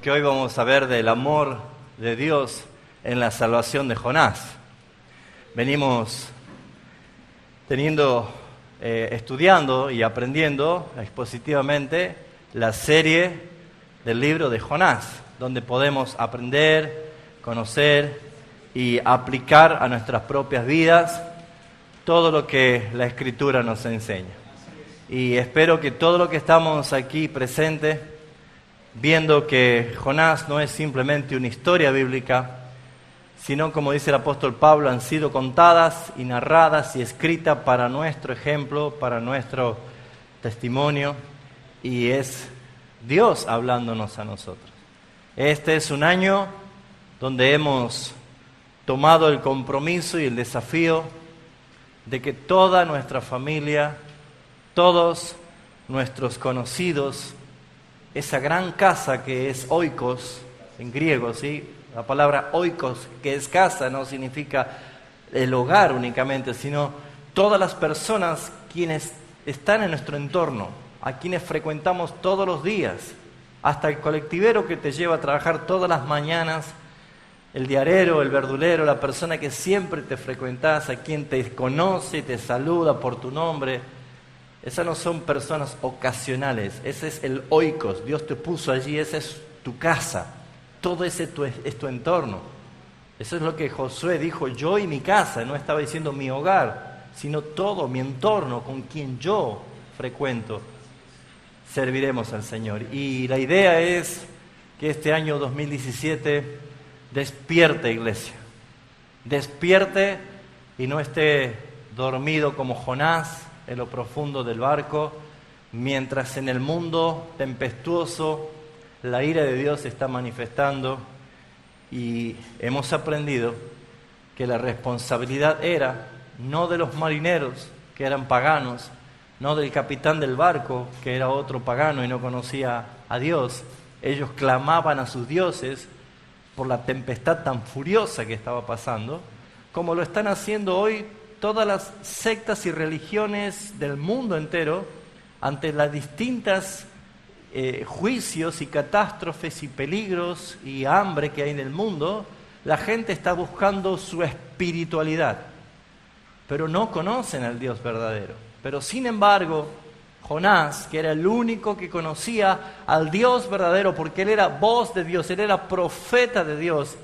porque hoy vamos a ver del amor de Dios en la salvación de Jonás. Venimos estudiando y aprendiendo expositivamente la serie del libro de Jonás, donde podemos aprender, conocer y aplicar a nuestras propias vidas todo lo que la Escritura nos enseña. Y espero que todo lo que estamos aquí presentes, viendo que Jonás no es simplemente una historia bíblica, sino, como dice el apóstol Pablo, han sido contadas y narradas y escritas para nuestro ejemplo, para nuestro testimonio, y es Dios hablándonos a nosotros. Este es un año donde hemos tomado el compromiso y el desafío de que toda nuestra familia, todos nuestros conocidos, esa gran casa que es oikos en griego, ¿sí? La palabra oikos, que es casa, no significa el hogar únicamente, sino todas las personas quienes están en nuestro entorno, a quienes frecuentamos todos los días, hasta el colectivero que te lleva a trabajar todas las mañanas, el diarero, el verdulero, la persona que siempre te frecuentas, a quien te conoce y te saluda por tu nombre. Esas no son personas ocasionales, ese es el oikos, Dios te puso allí, esa es tu casa. Todo ese es tu entorno. Eso es lo que Josué dijo, yo y mi casa. No estaba diciendo mi hogar, sino todo mi entorno con quien yo frecuento. Serviremos al Señor. Y la idea es que este año 2017 despierte, iglesia. Despierte y no esté dormido como Jonás en lo profundo del barco, mientras en el mundo tempestuoso la ira de Dios se está manifestando, y hemos aprendido que la responsabilidad era no de los marineros, que eran paganos, no del capitán del barco, que era otro pagano y no conocía a Dios. Ellos clamaban a sus dioses por la tempestad tan furiosa que estaba pasando, como lo están haciendo hoy todas las sectas y religiones del mundo entero ante las distintas juicios y catástrofes y peligros y hambre que hay en el mundo. La gente está buscando su espiritualidad, pero no conocen al Dios verdadero. Pero sin embargo, Jonás, que era el único que conocía al Dios verdadero, porque él era voz de Dios, él era profeta de Dios,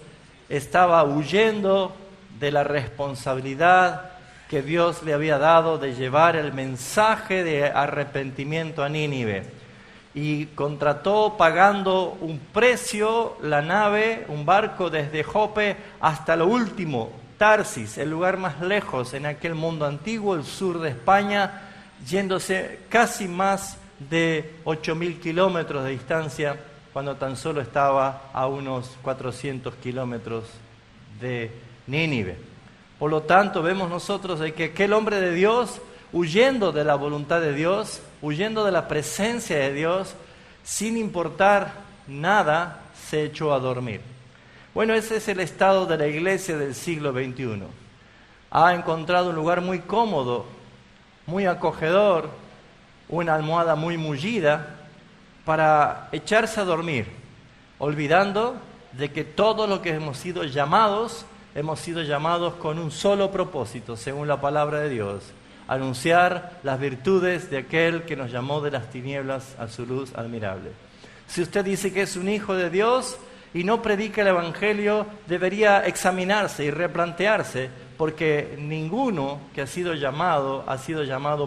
estaba huyendo de la responsabilidad que Dios le había dado de llevar el mensaje de arrepentimiento a Nínive. Y contrató, pagando un precio, la nave, un barco desde Jope hasta lo último, Tarsis, el lugar más lejos en aquel mundo antiguo, el sur de España, yéndose casi más de 8.000 kilómetros de distancia, cuando tan solo estaba a unos 400 kilómetros de Nínive. Por lo tanto, vemos nosotros de que aquel hombre de Dios, huyendo de la voluntad de Dios, huyendo de la presencia de Dios, sin importar nada, se echó a dormir. Bueno, ese es el estado de la iglesia del siglo XXI. Ha encontrado un lugar muy cómodo, muy acogedor, una almohada muy mullida, para echarse a dormir, olvidando de que todo lo que hemos sido llamados con un solo propósito, según la palabra de Dios: anunciar las virtudes de aquel que nos llamó de las tinieblas a su luz admirable. Si usted dice que es un hijo de Dios y no predica el Evangelio, debería examinarse y replantearse, porque ninguno que ha sido llamado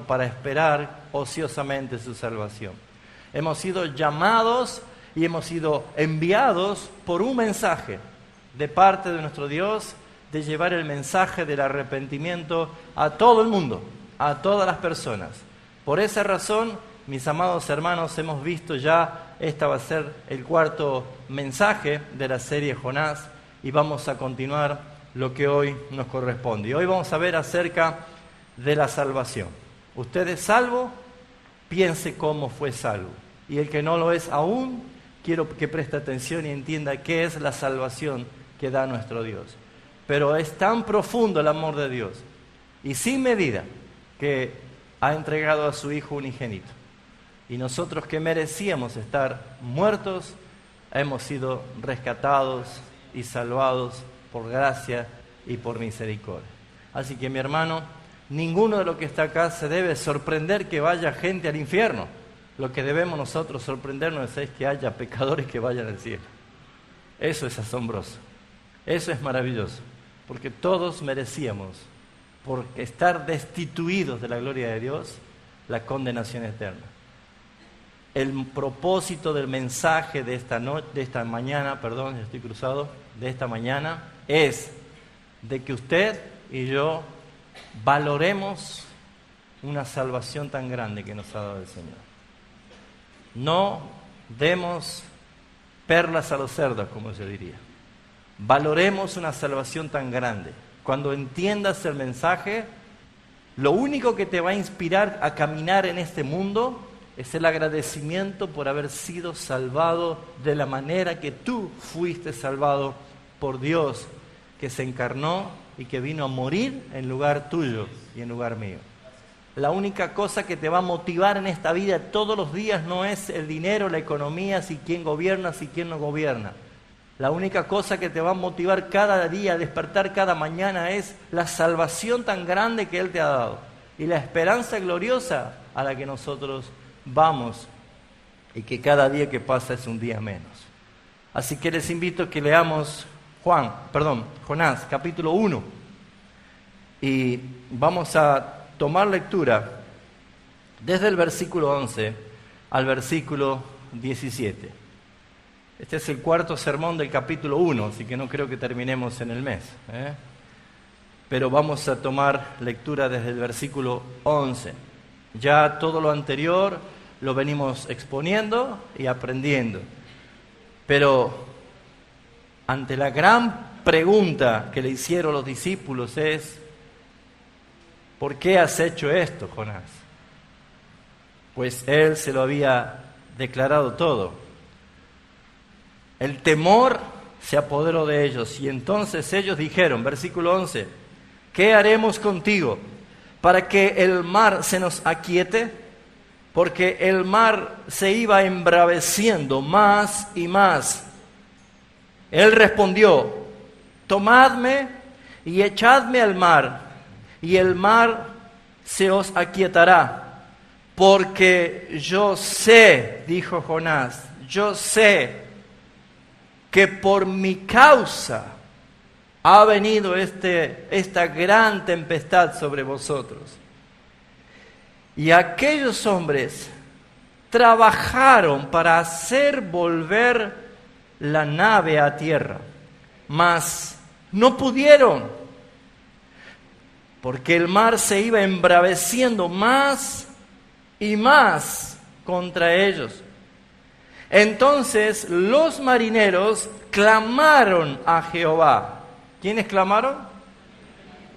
para esperar ociosamente su salvación. Hemos sido llamados y hemos sido enviados por un mensaje de parte de nuestro Dios, de llevar el mensaje del arrepentimiento a todo el mundo, a todas las personas. Por esa razón, mis amados hermanos, hemos visto ya, esta va a ser el cuarto mensaje de la serie Jonás, y vamos a continuar lo que hoy nos corresponde. Y hoy vamos a ver acerca de la salvación. Usted es salvo, piense cómo fue salvo. Y el que no lo es aún, quiero que preste atención y entienda qué es la salvación que da nuestro Dios. Pero es tan profundo el amor de Dios y sin medida, que ha entregado a su Hijo unigénito. Y nosotros, que merecíamos estar muertos, hemos sido rescatados y salvados por gracia y por misericordia. Así que mi hermano, ninguno de los que está acá se debe sorprender que vaya gente al infierno. Lo que debemos nosotros sorprendernos es que haya pecadores que vayan al cielo. Eso es asombroso, eso es maravilloso, porque todos merecíamos, por estar destituidos de la gloria de Dios, la condenación eterna. El propósito del mensaje de esta mañana, es de que usted y yo valoremos una salvación tan grande que nos ha dado el Señor. No demos perlas a los cerdos, como se diría. Valoremos una salvación tan grande. Cuando entiendas el mensaje, lo único que te va a inspirar a caminar en este mundo es el agradecimiento por haber sido salvado de la manera que tú fuiste salvado por Dios, que se encarnó y que vino a morir en lugar tuyo y en lugar mío. La única cosa que te va a motivar en esta vida todos los días no es el dinero, la economía, si quién gobierna, si quién no gobierna. La única cosa que te va a motivar cada día, a despertar cada mañana, es la salvación tan grande que Él te ha dado y la esperanza gloriosa a la que nosotros vamos y que cada día que pasa es un día menos. Así que les invito a que leamos Jonás, capítulo 1, y vamos a tomar lectura desde el versículo 11 al versículo 17. Este es el cuarto sermón del capítulo 1, así que no creo que terminemos en el mes, pero vamos a tomar lectura desde el versículo 11. Ya todo lo anterior lo venimos exponiendo y aprendiendo, pero ante la gran pregunta que le hicieron los discípulos es: ¿por qué has hecho esto, Jonás? Pues él se lo había declarado todo. El temor se apoderó de ellos y entonces ellos dijeron, versículo 11, ¿qué haremos contigo para que el mar se nos aquiete? Porque el mar se iba embraveciendo más y más. Él respondió, tomadme y echadme al mar, y el mar se os aquietará. Porque yo sé, dijo Jonás, yo sé que por mi causa ha venido esta gran tempestad sobre vosotros. Y aquellos hombres trabajaron para hacer volver la nave a tierra, mas no pudieron, porque el mar se iba embraveciendo más y más contra ellos. Entonces los marineros clamaron a Jehová. ¿Quiénes clamaron?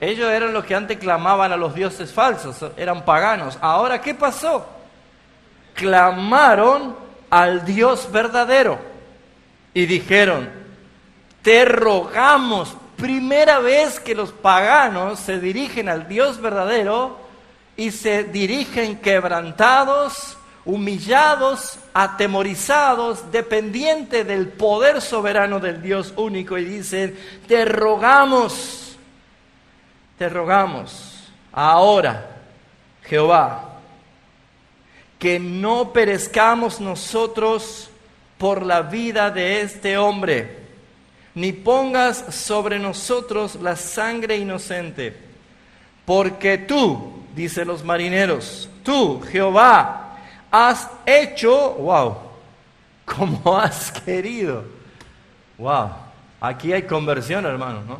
Ellos eran los que antes clamaban a los dioses falsos, eran paganos. Ahora, ¿qué pasó? Clamaron al Dios verdadero y dijeron, te rogamos. Primera vez que los paganos se dirigen al Dios verdadero y se dirigen quebrantados, humillados, atemorizados, dependientes del poder soberano del Dios único, y dicen, te rogamos ahora, Jehová, que no perezcamos nosotros por la vida de este hombre, ni pongas sobre nosotros la sangre inocente, porque tú, dicen los marineros, tú, Jehová, has hecho, como has querido. Aquí hay conversión, hermanos, ¿no?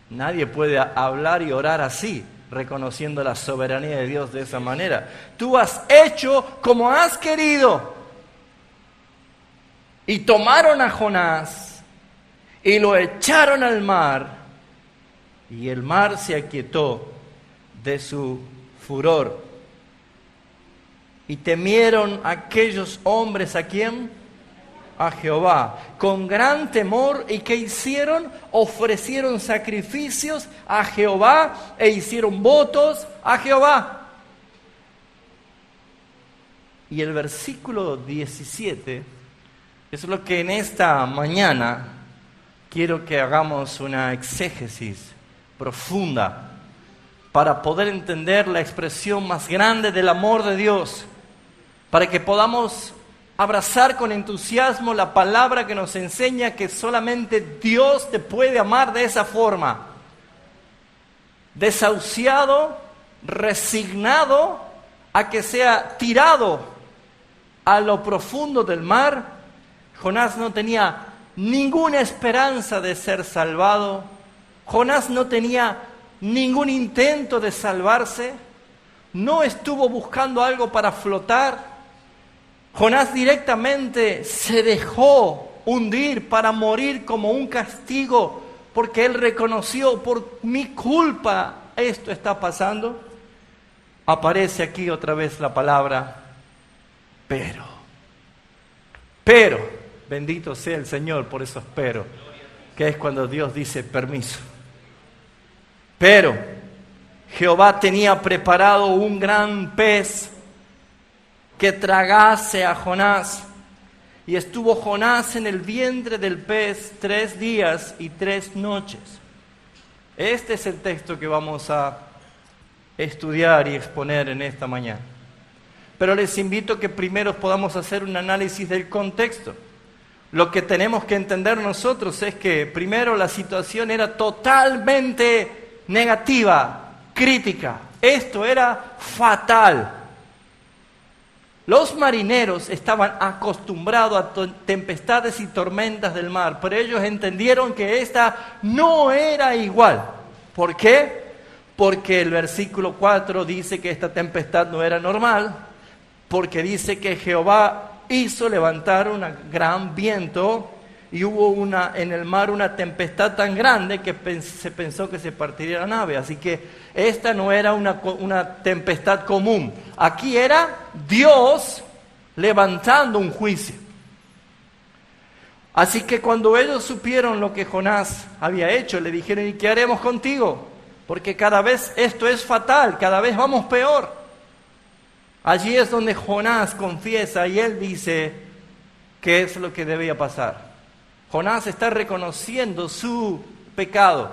Nadie puede hablar y orar así, reconociendo la soberanía de Dios de esa manera. Tú has hecho como has querido. Y tomaron a Jonás y lo echaron al mar, y el mar se aquietó de su furor. Y temieron aquellos hombres, ¿a quién? A Jehová, con gran temor. ¿Y qué hicieron? Ofrecieron sacrificios a Jehová e hicieron votos a Jehová. Y el versículo 17 Es lo que en esta mañana quiero que hagamos una exégesis profunda para poder entender la expresión más grande del amor de Dios, para que podamos abrazar con entusiasmo la palabra que nos enseña que solamente Dios te puede amar de esa forma. Desahuciado, resignado a que sea tirado a lo profundo del mar, Jonás no tenía ninguna esperanza de ser salvado. Jonás no tenía ningún intento de salvarse. No estuvo buscando algo para flotar. Jonás directamente se dejó hundir para morir como un castigo, porque él reconoció: por mi culpa esto está pasando. Aparece aquí otra vez la palabra pero. Bendito sea el Señor por esos pero, que es cuando Dios dice permiso. Pero Jehová tenía preparado un gran pez que tragase a Jonás. Y estuvo Jonás en el vientre del pez 3 días y 3 noches. Este es el texto que vamos a estudiar y exponer en esta mañana. Pero les invito a que primero podamos hacer un análisis del contexto. Lo que tenemos que entender nosotros es que primero la situación era totalmente negativa, crítica. Esto era fatal. Los marineros estaban acostumbrados a tempestades y tormentas del mar, pero ellos entendieron que esta no era igual. ¿Por qué? Porque el versículo 4 dice que esta tempestad no era normal, porque dice que Jehová hizo levantar un gran viento y hubo en el mar una tempestad tan grande que se pensó que se partiría la nave. Así que esta no era una tempestad común. Aquí era Dios levantando un juicio. Así que cuando ellos supieron lo que Jonás había hecho, le dijeron: ¿y qué haremos contigo? Porque cada vez esto es fatal, cada vez vamos peor. Allí es donde Jonás confiesa y él dice qué es lo que debía pasar. Jonás está reconociendo su pecado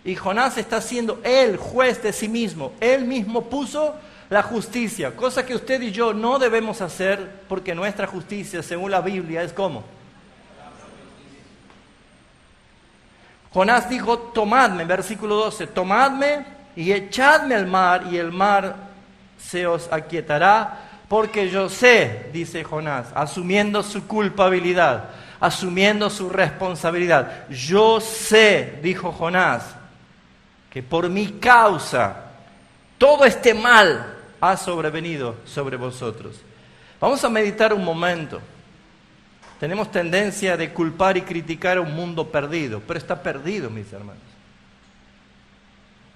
y Jonás está siendo el juez de sí mismo. Él mismo puso la justicia, cosa que usted y yo no debemos hacer, porque nuestra justicia, según la Biblia, es ¿cómo? Jonás dijo: tomadme, versículo 12, tomadme y echadme al mar, y el mar se os aquietará, porque yo sé, dice Jonás, asumiendo su culpabilidad, asumiendo su responsabilidad. Yo sé, dijo Jonás, que por mi causa todo este mal ha sobrevenido sobre vosotros. Vamos a meditar un momento. Tenemos tendencia de culpar y criticar a un mundo perdido, pero está perdido, mis hermanos.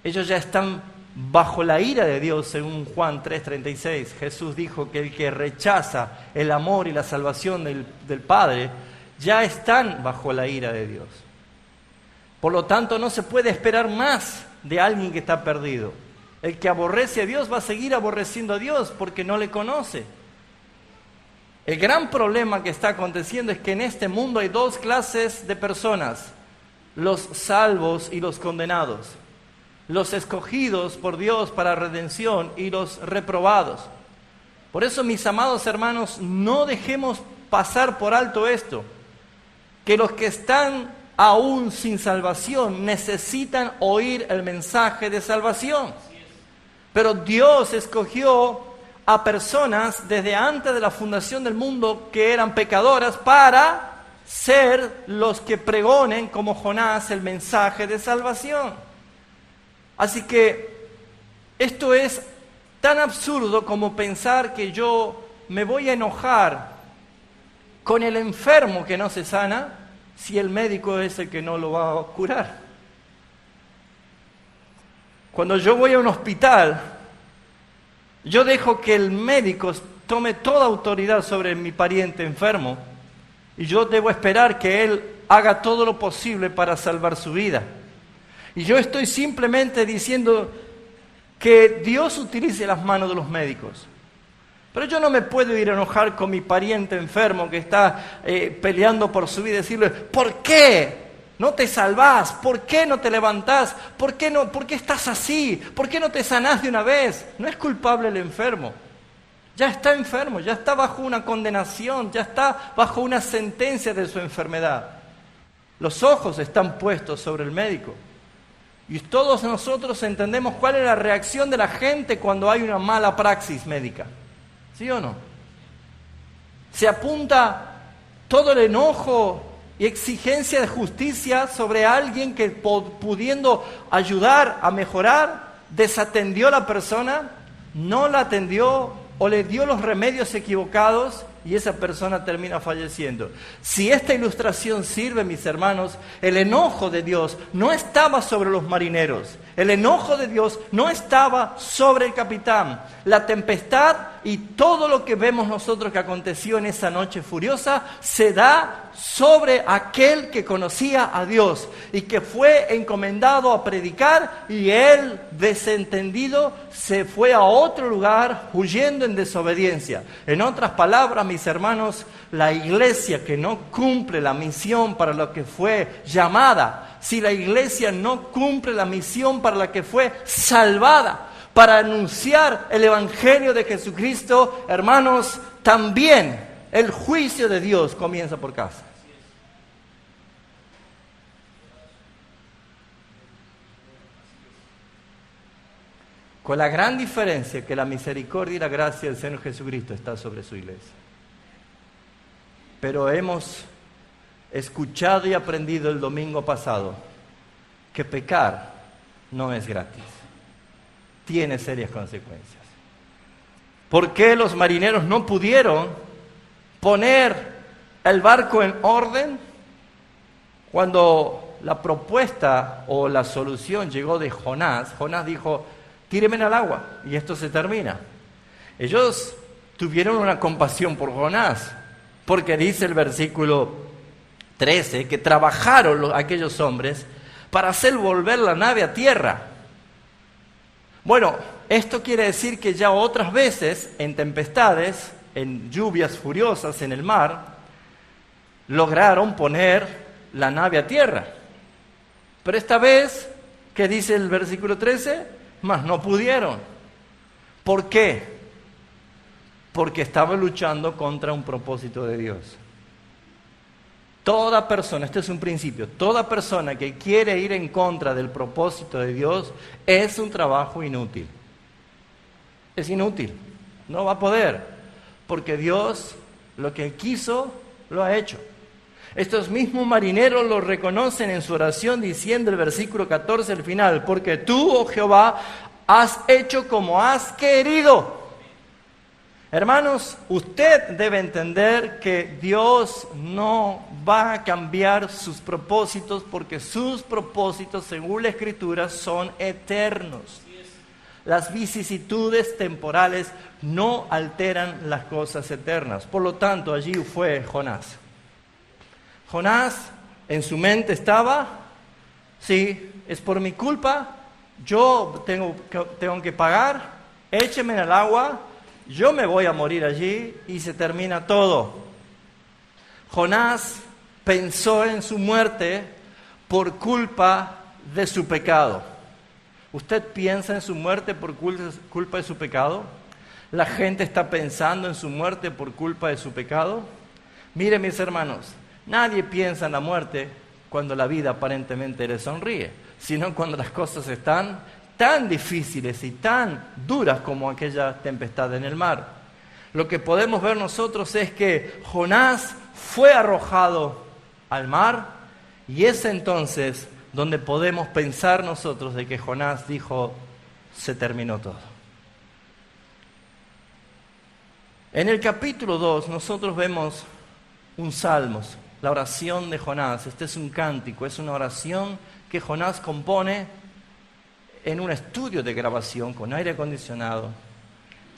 Ellos ya están bajo la ira de Dios, según Juan 3:36. Jesús dijo que el que rechaza el amor y la salvación del Padre, ya están bajo la ira de Dios. Por lo tanto, no se puede esperar más de alguien que está perdido. El que aborrece a Dios va a seguir aborreciendo a Dios porque no le conoce. El gran problema que está aconteciendo es que en este mundo hay 2 clases de personas: los salvos y los condenados. Los escogidos por Dios para redención y los reprobados. Por eso, mis amados hermanos, no dejemos pasar por alto esto, que los que están aún sin salvación necesitan oír el mensaje de salvación. Pero Dios escogió a personas desde antes de la fundación del mundo que eran pecadoras para ser los que pregonen, como Jonás, el mensaje de salvación. Así que esto es tan absurdo como pensar que yo me voy a enojar con el enfermo que no se sana si el médico es el que no lo va a curar. Cuando yo voy a un hospital, yo dejo que el médico tome toda autoridad sobre mi pariente enfermo y yo debo esperar que él haga todo lo posible para salvar su vida. Y yo estoy simplemente diciendo que Dios utilice las manos de los médicos, Pero yo no me puedo ir a enojar con mi pariente enfermo que está peleando por su vida y decirle, ¿por qué no te salvás? ¿Por qué no te levantás? ¿Por qué estás así? ¿Por qué no te sanás de una vez? No es culpable el enfermo. Ya está enfermo, ya está bajo una condenación, ya está bajo una sentencia de su enfermedad. Los ojos están puestos sobre el médico. Y todos nosotros entendemos cuál es la reacción de la gente cuando hay una mala praxis médica. ¿Sí o no? Se apunta todo el enojo y exigencia de justicia sobre alguien que pudiendo ayudar a mejorar, desatendió a la persona, no la atendió o le dio los remedios equivocados y esa persona termina falleciendo. Si esta ilustración sirve, mis hermanos, el enojo de Dios no estaba sobre los marineros, el enojo de Dios no estaba sobre el capitán. La tempestad y todo lo que vemos nosotros que aconteció en esa noche furiosa se da sobre aquel que conocía a Dios y que fue encomendado a predicar, y él, desentendido, se fue a otro lugar huyendo en desobediencia. En otras palabras, mis hermanos, la iglesia que no cumple la misión para la que fue llamada, si la iglesia no cumple la misión para la que fue salvada, para anunciar el evangelio de Jesucristo, hermanos, también el juicio de Dios comienza por casa. Con la gran diferencia que la misericordia y la gracia del Señor Jesucristo está sobre su iglesia. Pero hemos escuchado y aprendido el domingo pasado que pecar no es gratis. Tiene serias consecuencias. ¿Por qué los marineros no pudieron poner el barco en orden cuando la propuesta o la solución llegó de Jonás? Jonás dijo, tírenme al agua y esto se termina. Ellos tuvieron una compasión por Jonás, porque dice el versículo 13 que trabajaron aquellos hombres para hacer volver la nave a tierra. Bueno, esto quiere decir que ya otras veces, en tempestades, en lluvias furiosas en el mar, lograron poner la nave a tierra. Pero esta vez, ¿qué dice el versículo 13? Mas no pudieron. ¿Por qué? Porque estaban luchando contra un propósito de Dios. Toda persona, este es un principio, toda persona que quiere ir en contra del propósito de Dios es un trabajo inútil. Es inútil, no va a poder, porque Dios lo que quiso, lo ha hecho. Estos mismos marineros lo reconocen en su oración diciendo el versículo 14 al final, porque tú, oh Jehová, has hecho como has querido. Hermanos, usted debe entender que Dios no va a cambiar sus propósitos porque sus propósitos, según la Escritura, son eternos. Las vicisitudes temporales no alteran las cosas eternas. Por lo tanto, allí fue Jonás. Jonás en su mente estaba, sí, es por mi culpa, yo tengo que pagar, écheme en el agua, yo me voy a morir allí y se termina todo. Jonás pensó en su muerte por culpa de su pecado. ¿Usted piensa en su muerte por culpa de su pecado? ¿La gente está pensando en su muerte por culpa de su pecado? Miren, mis hermanos, nadie piensa en la muerte cuando la vida aparentemente le sonríe, sino cuando las cosas están tan difíciles y tan duras como aquella tempestad en el mar. Lo que podemos ver nosotros es que Jonás fue arrojado al mar y es entonces donde podemos pensar nosotros de que Jonás dijo, se terminó todo. En el capítulo 2 nosotros vemos un salmos, la oración de Jonás. Este es un cántico, es una oración que Jonás compone en un estudio de grabación con aire acondicionado,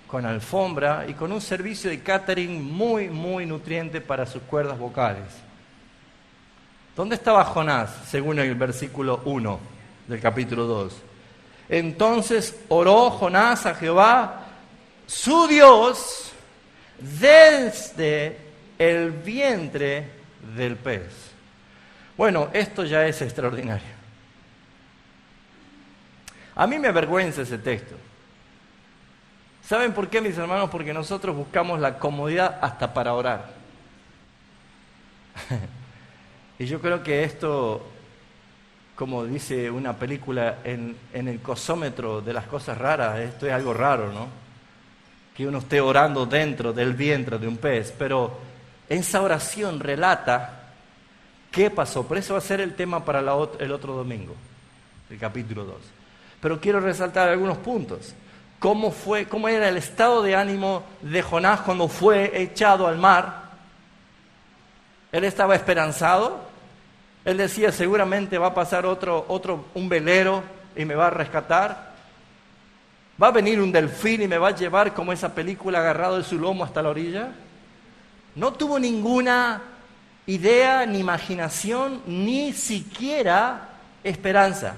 con alfombra y con un servicio de catering muy, muy nutriente para sus cuerdas vocales. ¿Dónde estaba Jonás, según el versículo 1 del capítulo 2? Entonces oró Jonás a Jehová, su Dios, desde el vientre del pez. Bueno, esto ya es extraordinario. A mí me avergüenza ese texto. ¿Saben por qué, mis hermanos? Porque nosotros buscamos la comodidad hasta para orar. Y yo creo que esto, como dice una película, en el cosómetro de las cosas raras, esto es algo raro, ¿no? Que uno esté orando dentro del vientre de un pez, pero esa oración relata qué pasó. Por eso va a ser el tema para el otro domingo, el capítulo 2. Pero quiero resaltar algunos puntos. ¿Cómo era el estado de ánimo de Jonás cuando fue echado al mar? Él estaba esperanzado. Él decía, seguramente va a pasar un velero y me va a rescatar. ¿Va a venir un delfín y me va a llevar como esa película agarrado de su lomo hasta la orilla? No tuvo ninguna idea, ni imaginación, ni siquiera esperanza.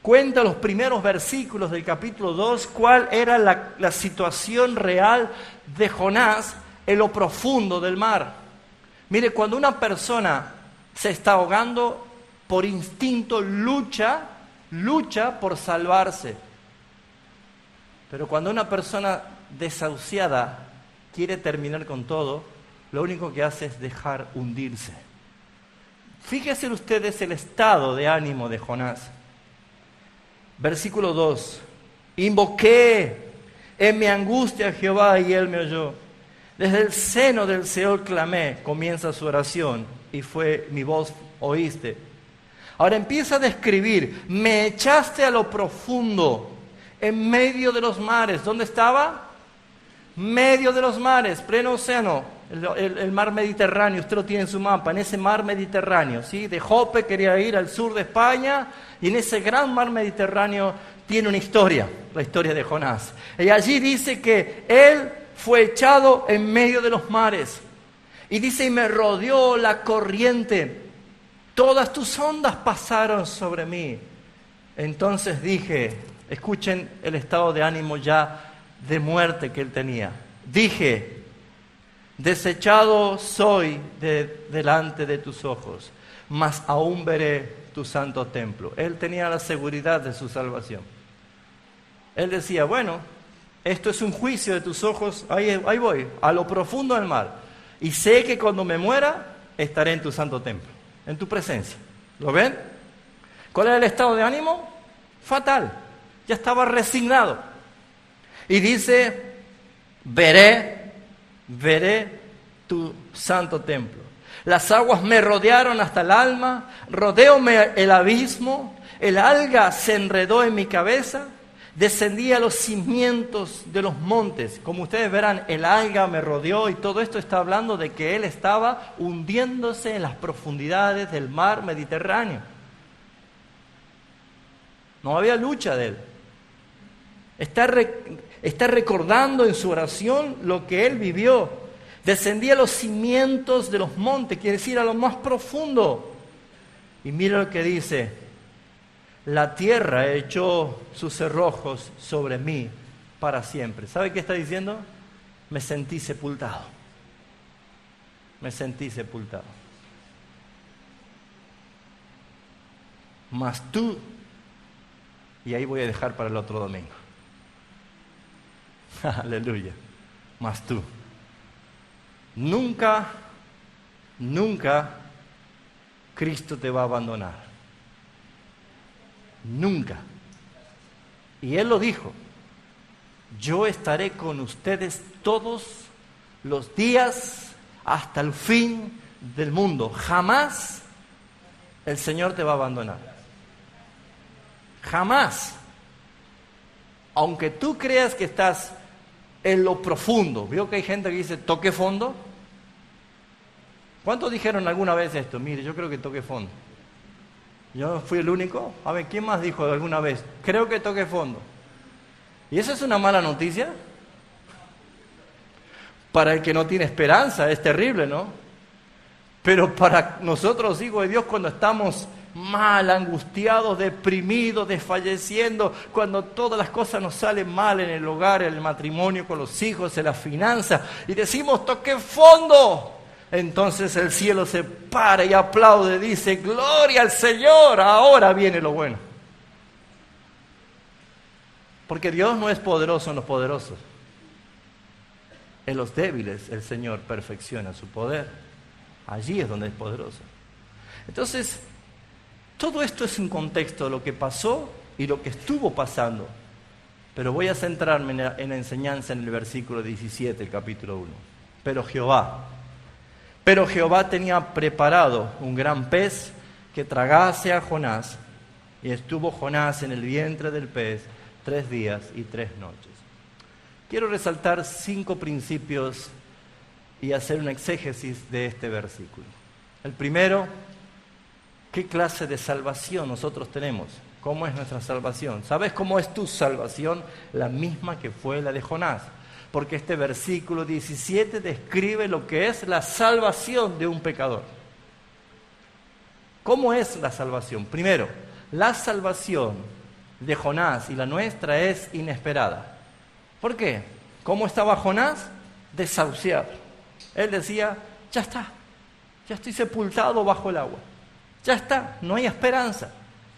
Cuenta los primeros versículos del capítulo 2 cuál era la situación real de Jonás en lo profundo del mar. Mire, cuando una persona se está ahogando, por instinto lucha por salvarse. Pero cuando una persona desahuciada quiere terminar con todo, lo único que hace es dejar hundirse. Fíjense ustedes el estado de ánimo de Jonás. Versículo 2. Invoqué en mi angustia a Jehová y él me oyó. Desde el seno del Seol clamé, comienza su oración, y fue mi voz oíste. Ahora empieza a describir, me echaste a lo profundo, en medio de los mares. ¿Dónde estaba? Medio de los mares, pleno océano, el mar Mediterráneo. Usted lo tiene en su mapa, en ese mar Mediterráneo, ¿sí? De Jope quería ir al sur de España, y en ese gran mar Mediterráneo tiene una historia, la historia de Jonás. Y allí dice que él fue echado en medio de los mares. Y dice, y me rodeó la corriente. Todas tus ondas pasaron sobre mí. Entonces dije, escuchen el estado de ánimo ya de muerte que él tenía. Dije, desechado soy delante de tus ojos, mas aún veré tu santo templo. Él tenía la seguridad de su salvación. Él decía, bueno, esto es un juicio de tus ojos, ahí voy, a lo profundo del mar. Y sé que cuando me muera, estaré en tu santo templo, en tu presencia. ¿Lo ven? ¿Cuál era el estado de ánimo? Fatal. Ya estaba resignado. Y dice, veré tu santo templo. Las aguas me rodearon hasta el alma, rodeóme el abismo, el alga se enredó en mi cabeza. Descendí a los cimientos de los montes. Como ustedes verán, el alga me rodeó y todo esto está hablando de que él estaba hundiéndose en las profundidades del mar Mediterráneo. No había lucha de él. Está recordando en su oración lo que él vivió. Descendí a los cimientos de los montes, quiere decir a lo más profundo. Y mira lo que dice. La tierra echó sus cerrojos sobre mí para siempre. ¿Sabe qué está diciendo? Me sentí sepultado. Me sentí sepultado. Mas tú, y ahí voy a dejar para el otro domingo. Aleluya. Mas tú. Nunca Cristo te va a abandonar. Nunca. Y Él lo dijo, yo estaré con ustedes todos los días hasta el fin del mundo. Jamás el Señor te va a abandonar. Jamás. Aunque tú creas que estás en lo profundo. ¿Vio que hay gente que dice, toque fondo? ¿Cuántos dijeron alguna vez esto? Mire, yo creo que toque fondo. ¿Yo fui el único? A ver, ¿quién más dijo alguna vez? Creo que toqué fondo. ¿Y eso es una mala noticia? Para el que no tiene esperanza, es terrible, ¿no? Pero para nosotros, hijos de Dios, cuando estamos mal, angustiados, deprimidos, desfalleciendo, cuando todas las cosas nos salen mal en el hogar, en el matrimonio, con los hijos, en las finanzas, y decimos, toqué fondo, entonces el cielo se para y aplaude, dice, gloria al Señor, ahora viene lo bueno. Porque Dios no es poderoso en los poderosos. En los débiles el Señor perfecciona su poder. Allí es donde es poderoso. Entonces, todo esto es un contexto de lo que pasó y lo que estuvo pasando. Pero voy a centrarme en la enseñanza en el versículo 17, el capítulo 1. Pero Jehová tenía preparado un gran pez que tragase a Jonás, y estuvo Jonás en el vientre del pez 3 días y 3 noches. Quiero resaltar 5 principios y hacer un exégesis de este versículo. El primero, ¿qué clase de salvación nosotros tenemos? ¿Cómo es nuestra salvación? ¿Sabes cómo es tu salvación? La misma que fue la de Jonás. Porque este versículo 17 describe lo que es la salvación de un pecador. ¿Cómo es la salvación? Primero, la salvación de Jonás y la nuestra es inesperada. ¿Por qué? ¿Cómo estaba Jonás? Desahuciado. Él decía, ya está, ya estoy sepultado bajo el agua. Ya está, no hay esperanza.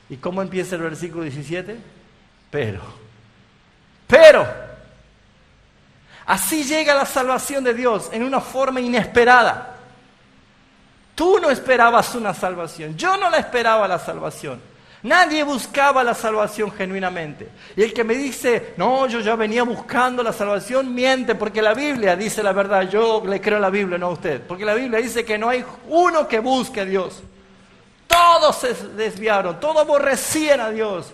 ¿Y cómo empieza el versículo 17? Pero. Así llega la salvación de Dios en una forma inesperada. Tú no esperabas una salvación, yo no la esperaba la salvación. Nadie buscaba la salvación genuinamente. Y el que me dice, no, yo ya venía buscando la salvación, miente, porque la Biblia dice la verdad. Yo le creo a la Biblia, no a usted. Porque la Biblia dice que no hay uno que busque a Dios. Todos se desviaron, todos aborrecían a Dios.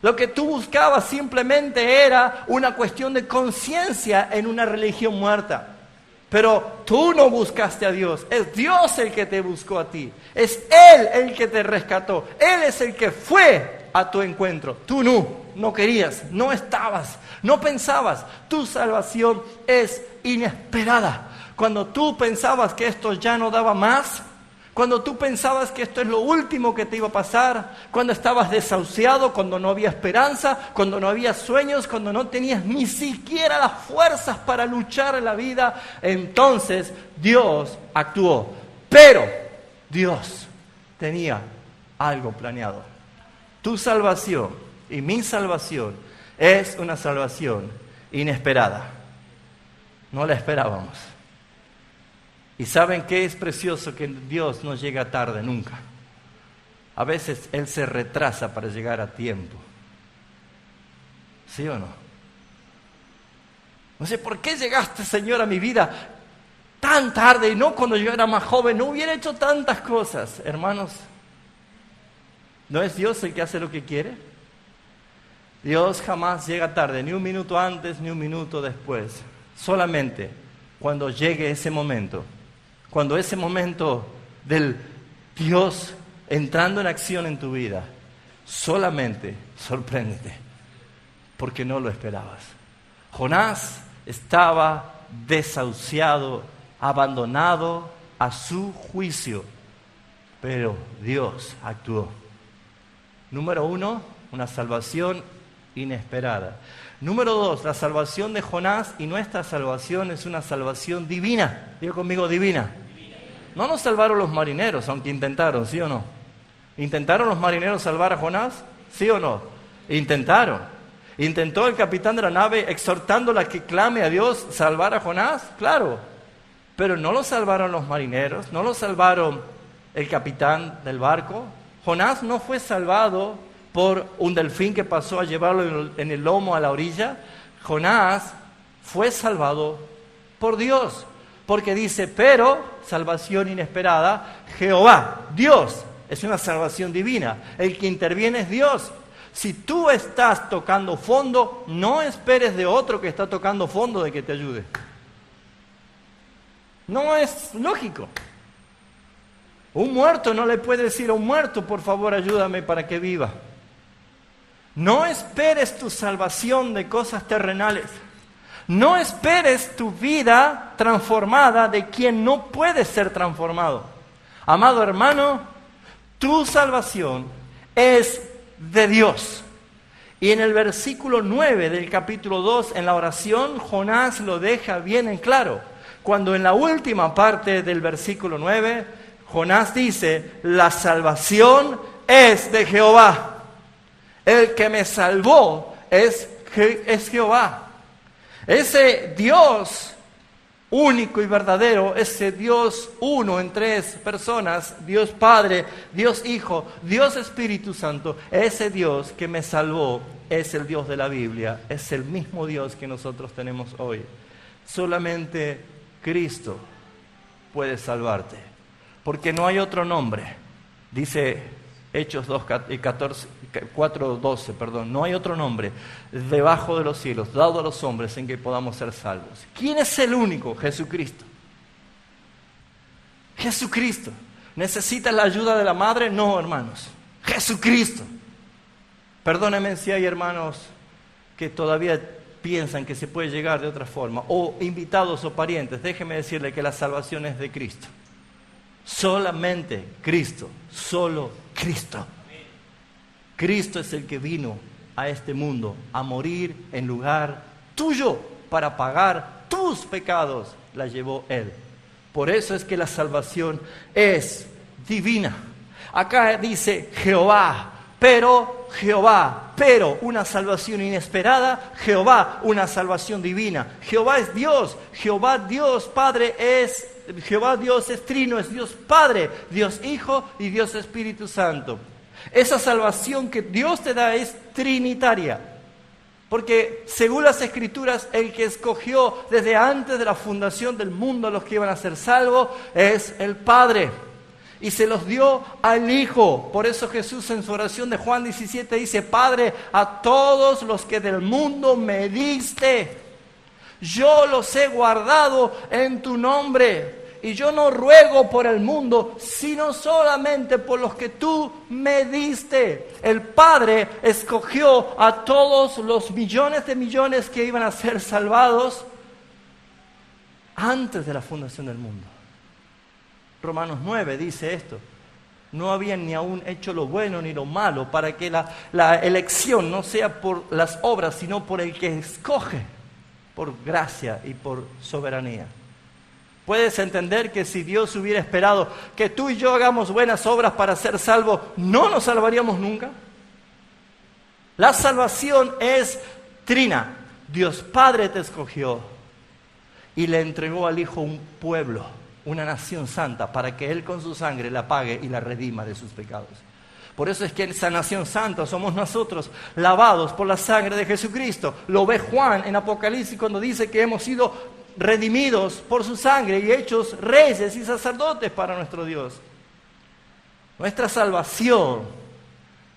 Lo que tú buscabas simplemente era una cuestión de conciencia en una religión muerta. Pero tú no buscaste a Dios, es Dios el que te buscó a ti. Es Él el que te rescató. Él es el que fue a tu encuentro. Tú no querías, no estabas, no pensabas. Tu salvación es inesperada. Cuando tú pensabas que esto ya no daba más, cuando tú pensabas que esto es lo último que te iba a pasar, cuando estabas desahuciado, cuando no había esperanza, cuando no había sueños, cuando no tenías ni siquiera las fuerzas para luchar en la vida, entonces Dios actuó. Pero Dios tenía algo planeado. Tu salvación y mi salvación es una salvación inesperada. No la esperábamos. ¿Y saben qué es precioso? Que Dios no llega tarde nunca. A veces Él se retrasa para llegar a tiempo. ¿Sí o no? No sé, ¿por qué llegaste, Señor, a mi vida tan tarde y no cuando yo era más joven? No hubiera hecho tantas cosas. Hermanos, ¿no es Dios el que hace lo que quiere? Dios jamás llega tarde, ni un minuto antes, ni un minuto después. Solamente cuando llegue ese momento. Cuando ese momento del Dios entrando en acción en tu vida, solamente sorpréndete, porque no lo esperabas. Jonás estaba desahuciado, abandonado a su juicio, pero Dios actuó. Número 1, una salvación inesperada. Número 2, la salvación de Jonás y nuestra salvación es una salvación divina. Diga conmigo, divina. No nos salvaron los marineros, aunque intentaron, ¿sí o no? ¿Intentaron los marineros salvar a Jonás? ¿Sí o no? Intentaron. ¿Intentó el capitán de la nave exhortándola a que clame a Dios salvar a Jonás? Claro. Pero no lo salvaron los marineros, no lo salvaron el capitán del barco. Jonás no fue salvado por un delfín que pasó a llevarlo en el lomo a la orilla. Jonás fue salvado por Dios, porque dice, pero, salvación inesperada, Jehová, Dios, es una salvación divina, el que interviene es Dios. Si tú estás tocando fondo, no esperes de otro que está tocando fondo de que te ayude. No es lógico. Un muerto no le puede decir a un muerto, por favor ayúdame para que viva. No esperes tu salvación de cosas terrenales. No esperes tu vida transformada de quien no puede ser transformado. Amado hermano, tu salvación es de Dios. Y en el versículo 9 del capítulo 2, en la oración, Jonás lo deja bien en claro. Cuando en la última parte del versículo 9, Jonás dice, la salvación es de Jehová. El que me salvó es Jehová. Ese Dios único y verdadero, ese Dios uno en tres personas, Dios Padre, Dios Hijo, Dios Espíritu Santo, ese Dios que me salvó es el Dios de la Biblia, es el mismo Dios que nosotros tenemos hoy. Solamente Cristo puede salvarte, porque no hay otro nombre, dice Hechos 4:12, no hay otro nombre debajo de los cielos, dado a los hombres, en que podamos ser salvos. ¿Quién es el único? Jesucristo. Jesucristo. ¿Necesitas la ayuda de la madre? No, hermanos. Jesucristo. Perdónenme si hay hermanos que todavía piensan que se puede llegar de otra forma, o invitados o parientes. Déjenme decirle que la salvación es de Cristo. Solamente Cristo, solo Cristo. Cristo es el que vino a este mundo a morir en lugar tuyo para pagar tus pecados. La llevó Él. Por eso es que la salvación es divina. Acá dice Jehová, pero una salvación inesperada, Jehová, una salvación divina. Jehová es Dios, Jehová Dios Padre es, Jehová Dios es trino, es Dios Padre, Dios Hijo y Dios Espíritu Santo. Esa salvación que Dios te da es trinitaria, porque según las Escrituras, el que escogió desde antes de la fundación del mundo a los que iban a ser salvos es el Padre, y se los dio al Hijo. Por eso Jesús en su oración de Juan 17 dice, Padre, a todos los que del mundo me diste, yo los he guardado en tu nombre. Y yo no ruego por el mundo, sino solamente por los que tú me diste. El Padre escogió a todos los millones de millones que iban a ser salvados antes de la fundación del mundo. Romanos 9 dice esto. No habían ni aún hecho lo bueno ni lo malo, para que la elección no sea por las obras, sino por el que escoge, por gracia y por soberanía. ¿Puedes entender que si Dios hubiera esperado que tú y yo hagamos buenas obras para ser salvos, no nos salvaríamos nunca? La salvación es trina. Dios Padre te escogió y le entregó al Hijo un pueblo, una nación santa, para que Él con su sangre la pague y la redima de sus pecados. Por eso es que esa nación santa somos nosotros, lavados por la sangre de Jesucristo. Lo ve Juan en Apocalipsis cuando dice que hemos sido redimidos por su sangre y hechos reyes y sacerdotes para nuestro Dios. Nuestra salvación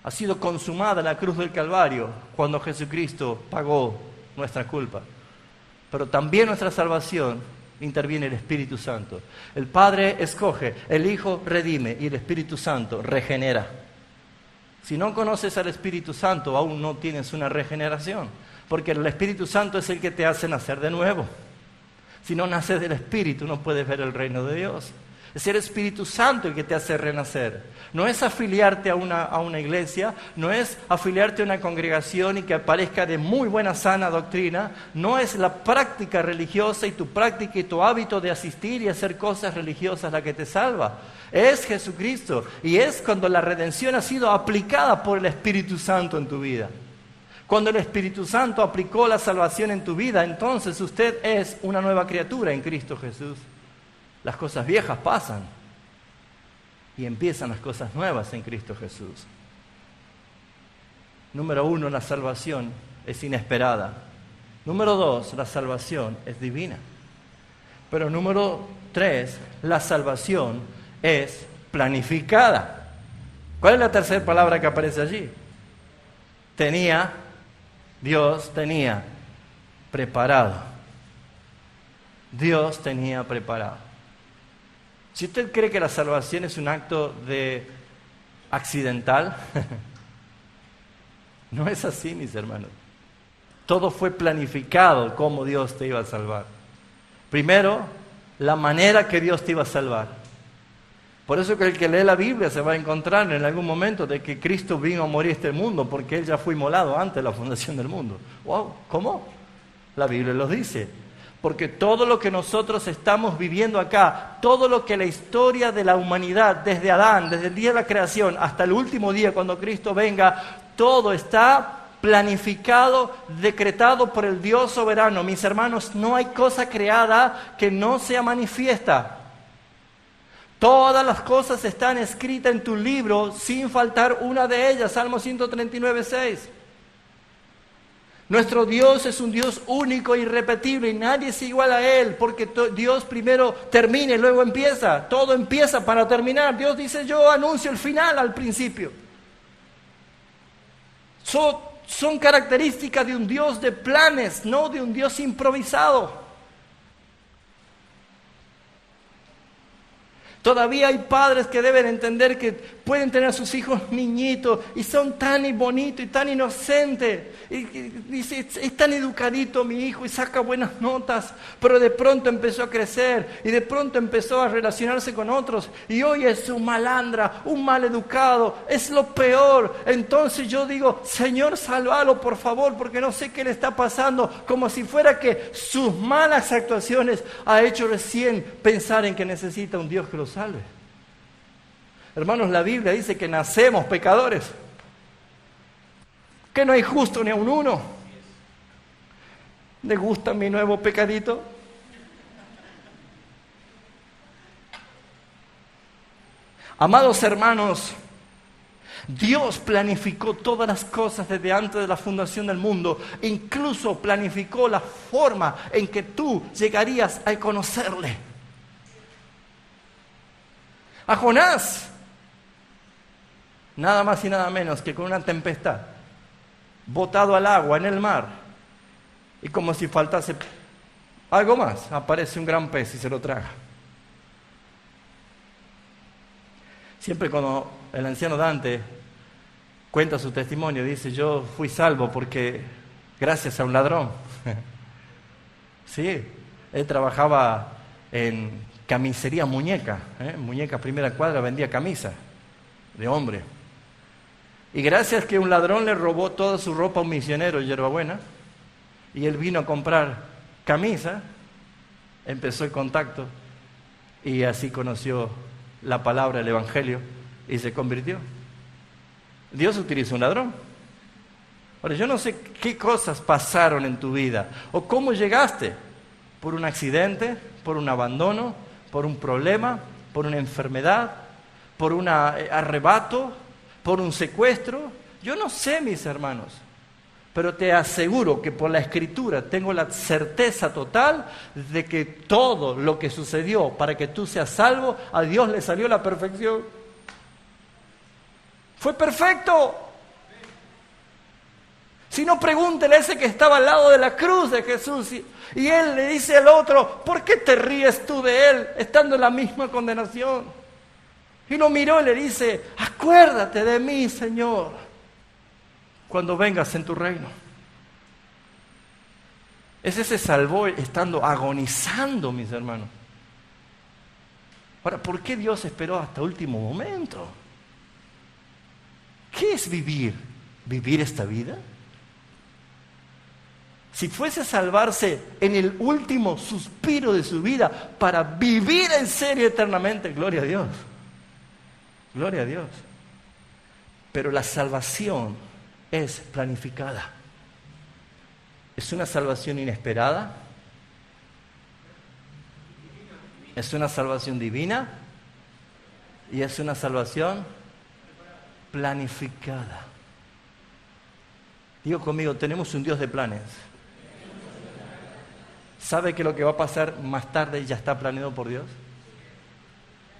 ha sido consumada en la cruz del Calvario cuando Jesucristo pagó nuestra culpa. Pero también nuestra salvación interviene el Espíritu Santo. El Padre escoge, el Hijo redime y el Espíritu Santo regenera. Si no conoces al Espíritu Santo, aún no tienes una regeneración, porque el Espíritu Santo es el que te hace nacer de nuevo. Si no naces del Espíritu, no puedes ver el reino de Dios. Es el Espíritu Santo el que te hace renacer. No es afiliarte a una iglesia, no es afiliarte a una congregación y que parezca de muy buena, sana doctrina. No es la práctica religiosa y tu práctica y tu hábito de asistir y hacer cosas religiosas la que te salva. Es Jesucristo, y es cuando la redención ha sido aplicada por el Espíritu Santo en tu vida. Cuando el Espíritu Santo aplicó la salvación en tu vida, entonces usted es una nueva criatura en Cristo Jesús. Las cosas viejas pasan y empiezan las cosas nuevas en Cristo Jesús. Número 1, la salvación es inesperada. Número 2, la salvación es divina. Pero número 3, la salvación es planificada. ¿Cuál es la tercera palabra que aparece allí? Dios tenía preparado. Dios tenía preparado. Si usted cree que la salvación es un acto accidental, no es así, mis hermanos. Todo fue planificado cómo Dios te iba a salvar. Primero, la manera que Dios te iba a salvar. Por eso que el que lee la Biblia se va a encontrar en algún momento de que Cristo vino a morir este mundo porque Él ya fue inmolado antes de la fundación del mundo. ¡Wow! ¿Cómo? La Biblia lo dice. Porque todo lo que nosotros estamos viviendo acá, todo lo que la historia de la humanidad, desde Adán, desde el día de la creación hasta el último día cuando Cristo venga, todo está planificado, decretado por el Dios soberano. Mis hermanos, no hay cosa creada que no sea manifiesta. Todas las cosas están escritas en tu libro sin faltar una de ellas. Salmo 139:6. Nuestro Dios es un Dios único, irrepetible, y nadie es igual a Él, porque Dios primero termina y luego empieza. Todo empieza para terminar. Dios dice, yo anuncio el final al principio. Son características de un Dios de planes, no de un Dios improvisado. Todavía hay padres que deben entender que pueden tener a sus hijos niñitos y son tan bonitos y tan inocentes. Y dice, es tan educadito mi hijo y saca buenas notas, pero de pronto empezó a crecer y de pronto empezó a relacionarse con otros y hoy es un malandra, un mal educado, es lo peor. Entonces yo digo, Señor, sálvalo por favor, porque no sé qué le está pasando, como si fuera que sus malas actuaciones ha hecho recién pensar en que necesita un Dios que lo salve. Hermanos, la Biblia dice que nacemos pecadores, que no hay justo ni a un uno. ¿Le gusta mi nuevo pecadito? Amados hermanos, Dios planificó todas las cosas desde antes de la fundación del mundo. Incluso planificó la forma en que tú llegarías a conocerle. A Jonás, nada más y nada menos que con una tempestad, botado al agua en el mar, y como si faltase algo más, aparece un gran pez y se lo traga. Siempre cuando el anciano Dante cuenta su testimonio, dice, yo fui salvo porque gracias a un ladrón. Sí, él trabajaba en camisería Muñeca, Muñeca primera cuadra, vendía camisa de hombre. Y gracias que un ladrón le robó toda su ropa a un misionero, Yerbabuena, y él vino a comprar camisa, empezó el contacto y así conoció la palabra, el evangelio, y se convirtió. Dios utilizó un ladrón. Ahora, yo no sé qué cosas pasaron en tu vida o cómo llegaste, por un accidente, por un abandono, por un problema, por una enfermedad, por un arrebato, por un secuestro. Yo no sé, mis hermanos, pero te aseguro que por la Escritura tengo la certeza total de que todo lo que sucedió para que tú seas salvo, a Dios le salió la perfección. Fue perfecto. Si no, pregúntele a ese que estaba al lado de la cruz de Jesús y él le dice al otro, ¿por qué te ríes tú de él estando en la misma condenación? Y lo miró y le dice, acuérdate de mí, Señor, cuando vengas en tu reino. Ese se salvó estando agonizando, mis hermanos. Ahora, ¿por qué Dios esperó hasta último momento? ¿Qué es vivir? ¿Vivir esta vida? Si fuese a salvarse en el último suspiro de su vida para vivir en serio eternamente, gloria a Dios. Gloria a Dios. Pero la salvación es planificada. Es una salvación inesperada. Es una salvación divina. Y es una salvación planificada. Digo conmigo, tenemos un Dios de planes. ¿Sabe que lo que va a pasar más tarde ya está planeado por Dios?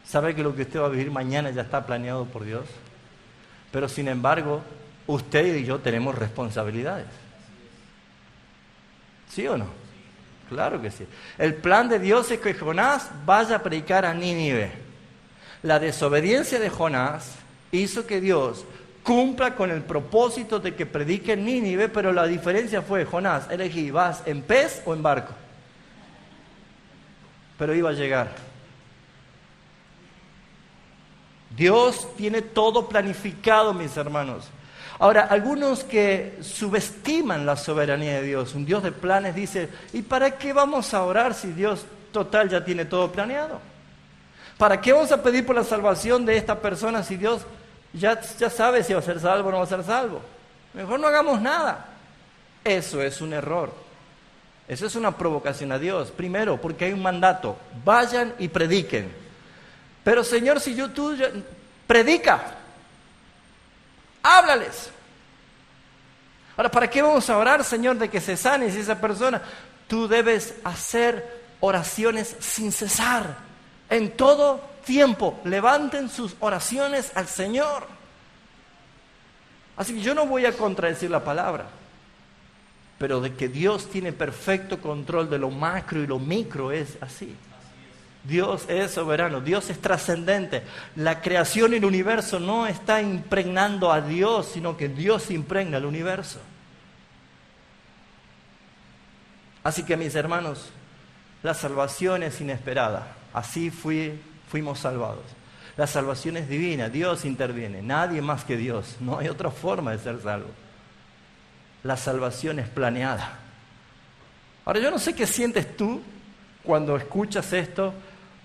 ¿Sabe que lo que usted va a vivir mañana ya está planeado por Dios? Pero sin embargo, usted y yo tenemos responsabilidades. ¿Sí o no? Claro que sí. El plan de Dios es que Jonás vaya a predicar a Nínive. La desobediencia de Jonás hizo que Dios cumpla con el propósito de que predique en Nínive, pero la diferencia fue, Jonás, elegí, ¿vas en pez o en barco? Pero iba a llegar. Dios tiene todo planificado, mis hermanos. Ahora, algunos que subestiman la soberanía de Dios, un Dios de planes, dice, ¿y para qué vamos a orar si Dios total ya tiene todo planeado? ¿Para qué vamos a pedir por la salvación de esta persona si Dios ya sabe si va a ser salvo o no va a ser salvo? Mejor no hagamos nada. Eso es un error. Eso es una provocación a Dios. Primero, porque hay un mandato. Vayan y prediquen. Pero Señor, si predica. Háblales. Ahora, ¿para qué vamos a orar, Señor, de que se sane si esa persona? Tú debes hacer oraciones sin cesar. En todo tiempo, levanten sus oraciones al Señor. Así que yo no voy a contradecir la palabra, pero de que Dios tiene perfecto control de lo macro y lo micro es así. Dios es soberano, Dios es trascendente. La creación y el universo no está impregnando a Dios, sino que Dios impregna el universo. Así que, mis hermanos, la salvación es inesperada. Así fuimos salvados. La salvación es divina, Dios interviene, nadie más que Dios. No hay otra forma de ser salvo. La salvación es planeada. Ahora, yo no sé qué sientes tú cuando escuchas esto,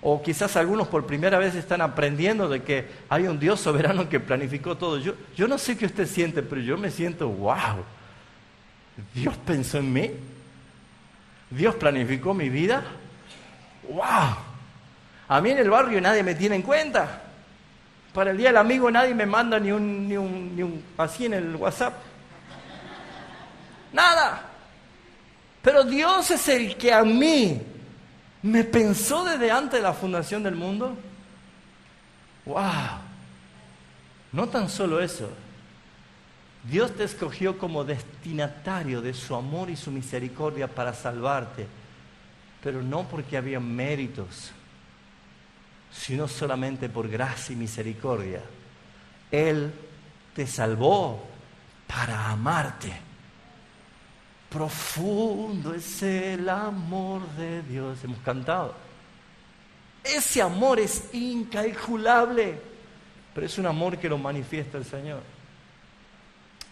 o quizás algunos por primera vez están aprendiendo de que hay un Dios soberano que planificó todo. Yo no sé qué usted siente, pero yo me siento, wow, Dios pensó en mí, Dios planificó mi vida, wow. A mí en el barrio nadie me tiene en cuenta. Para el día del amigo nadie me manda ni un así en el WhatsApp. Nada. Pero Dios es el que a mí me pensó desde antes de la fundación del mundo. ¡Wow! No tan solo eso. Dios te escogió como destinatario de su amor y su misericordia para salvarte. Pero no porque había méritos, sino solamente por gracia y misericordia. Él te salvó para amarte. Profundo es el amor de Dios. Hemos cantado. Ese amor es incalculable, pero es un amor que lo manifiesta el Señor.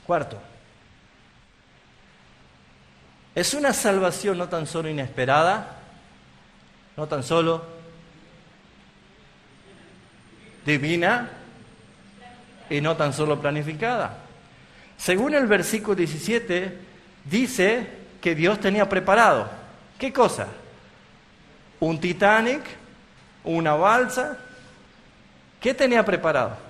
Cuarto, es una salvación no tan solo inesperada, no tan solo divina y no tan solo planificada. Según el versículo 17, dice que Dios tenía preparado, ¿qué cosa? Un Titanic, una balsa. ¿Qué tenía preparado?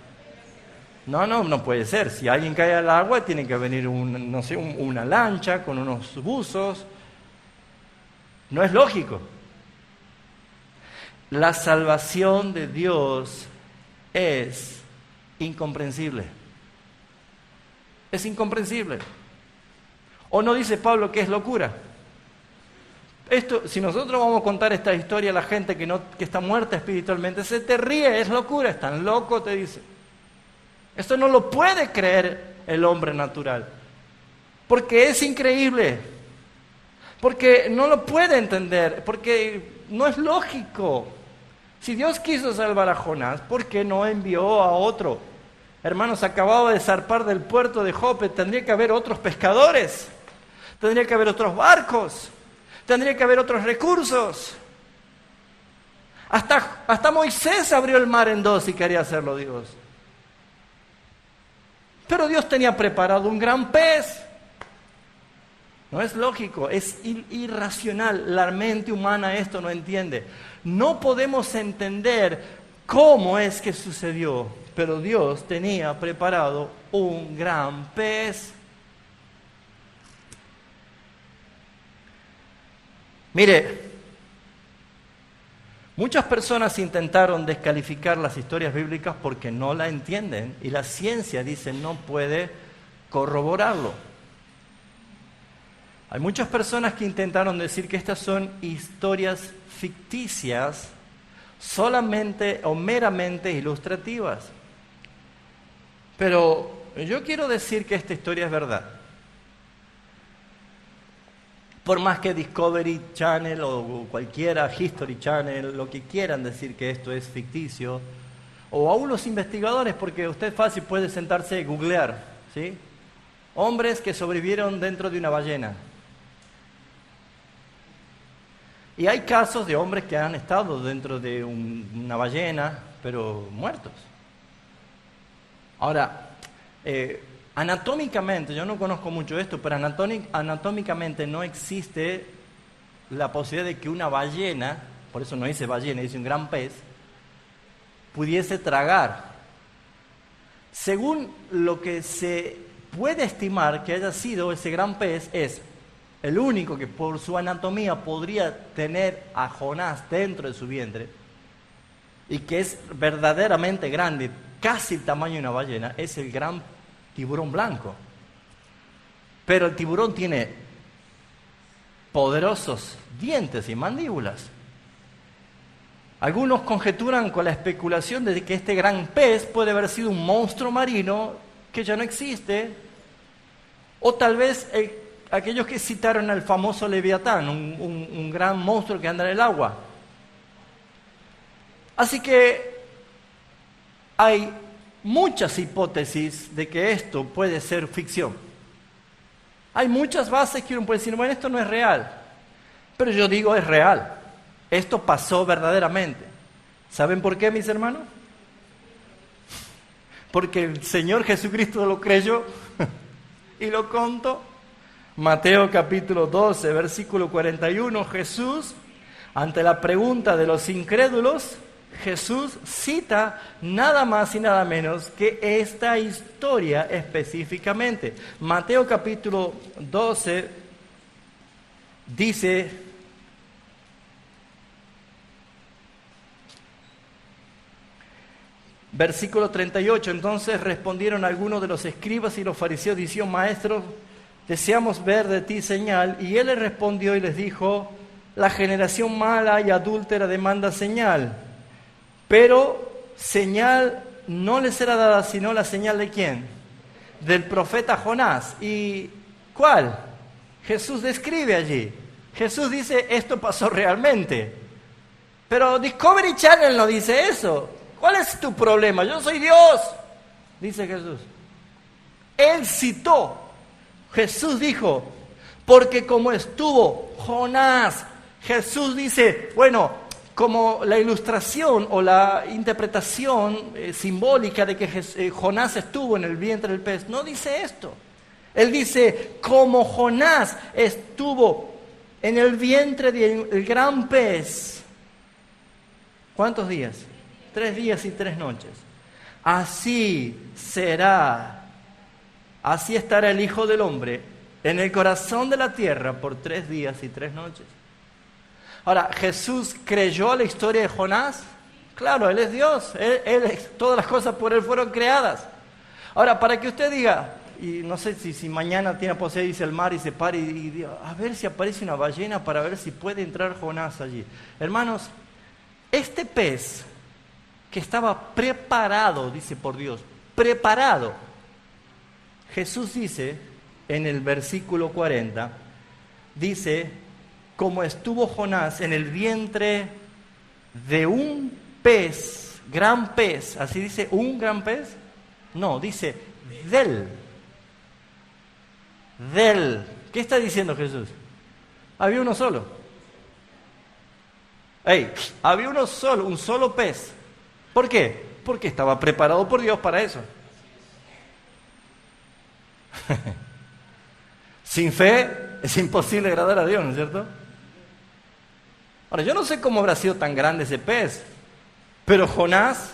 No puede ser. Si alguien cae al agua, tiene que venir una lancha con unos buzos. No es lógico. La salvación de Dios es incomprensible. Es incomprensible. ¿O no dice Pablo que es locura? Esto, si nosotros vamos a contar esta historia a la gente que está muerta espiritualmente, se te ríe, es locura, están locos, te dice. Esto no lo puede creer el hombre natural, porque es increíble, porque no lo puede entender, porque no es lógico. Si Dios quiso salvar a Jonás, ¿por qué no envió a otro? Hermanos, acababa de zarpar del puerto de Jope, tendría que haber otros pescadores, tendría que haber otros barcos, tendría que haber otros recursos. Hasta Moisés abrió el mar en dos y quería hacerlo Dios. Pero Dios tenía preparado un gran pez. No es lógico, es irracional. La mente humana esto no entiende. No podemos entender cómo es que sucedió, pero Dios tenía preparado un gran pez. Mire, muchas personas intentaron descalificar las historias bíblicas porque no la entienden y la ciencia dice no puede corroborarlo. Hay muchas personas que intentaron decir que estas son historias ficticias, solamente o meramente ilustrativas. Pero yo quiero decir que esta historia es verdad. Por más que Discovery Channel o cualquiera, History Channel, lo que quieran decir que esto es ficticio o aún los investigadores, porque usted fácil puede sentarse y googlear, ¿sí? Hombres que sobrevivieron dentro de una ballena. Y hay casos de hombres que han estado dentro de una ballena, pero muertos. Ahora, anatómicamente, yo no conozco mucho esto, pero anatómicamente no existe la posibilidad de que una ballena, por eso no dice ballena, dice un gran pez, pudiese tragar. Según lo que se puede estimar que haya sido ese gran pez, es el único que por su anatomía podría tener a Jonás dentro de su vientre, y que es verdaderamente grande, casi el tamaño de una ballena, es el gran tiburón blanco. Pero el tiburón tiene poderosos dientes y mandíbulas. Algunos conjeturan con la especulación de que este gran pez puede haber sido un monstruo marino que ya no existe, o tal vez aquellos que citaron al famoso Leviatán, un gran monstruo que anda en el agua. Así que hay muchas hipótesis de que esto puede ser ficción. Hay muchas bases que uno puede decir, bueno, esto no es real. Pero yo digo, es real. Esto pasó verdaderamente. ¿Saben por qué, mis hermanos? Porque el Señor Jesucristo lo creyó y lo contó. Mateo capítulo 12, versículo 41, Jesús, ante la pregunta de los incrédulos, Jesús cita nada más y nada menos que esta historia específicamente. Mateo capítulo 12 dice, versículo 38, entonces respondieron algunos de los escribas y los fariseos diciendo, Maestro, deseamos ver de ti señal. Y él les respondió y les dijo, la generación mala y adúltera demanda señal. Pero señal no les será dada sino la señal ¿de quién? Del profeta Jonás. ¿Y cuál? Jesús describe allí. Jesús dice, esto pasó realmente. Pero Discovery Channel no dice eso. ¿Cuál es tu problema? Yo soy Dios, dice Jesús. Él citó, Jesús dijo, porque como estuvo Jonás, Jesús dice, bueno, como la ilustración o la interpretación simbólica de que Jonás estuvo en el vientre del pez, no dice esto. Él dice, como Jonás estuvo en el vientre del gran pez, ¿cuántos días? 3 días y 3 noches. Así será, así estará el Hijo del Hombre en el corazón de la tierra por 3 días y 3 noches. Ahora, ¿Jesús creyó a la historia de Jonás? Claro, Él es Dios. Todas las cosas por Él fueron creadas. Ahora, para que usted diga, y no sé si mañana tiene posibilidad de irse al mar y se pare y diga, a ver si aparece una ballena para ver si puede entrar Jonás allí. Hermanos, este pez que estaba preparado, dice por Dios, preparado. Jesús dice en el versículo 40, dice, como estuvo Jonás en el vientre de un pez, gran pez, así dice, ¿un gran pez? No, dice, del. ¿Qué está diciendo Jesús? Había uno solo. Había uno solo, un solo pez. ¿Por qué? Porque estaba preparado por Dios para eso. Sin fe es imposible agradar a Dios, ¿no es cierto? Ahora, yo no sé cómo habrá sido tan grande ese pez, pero Jonás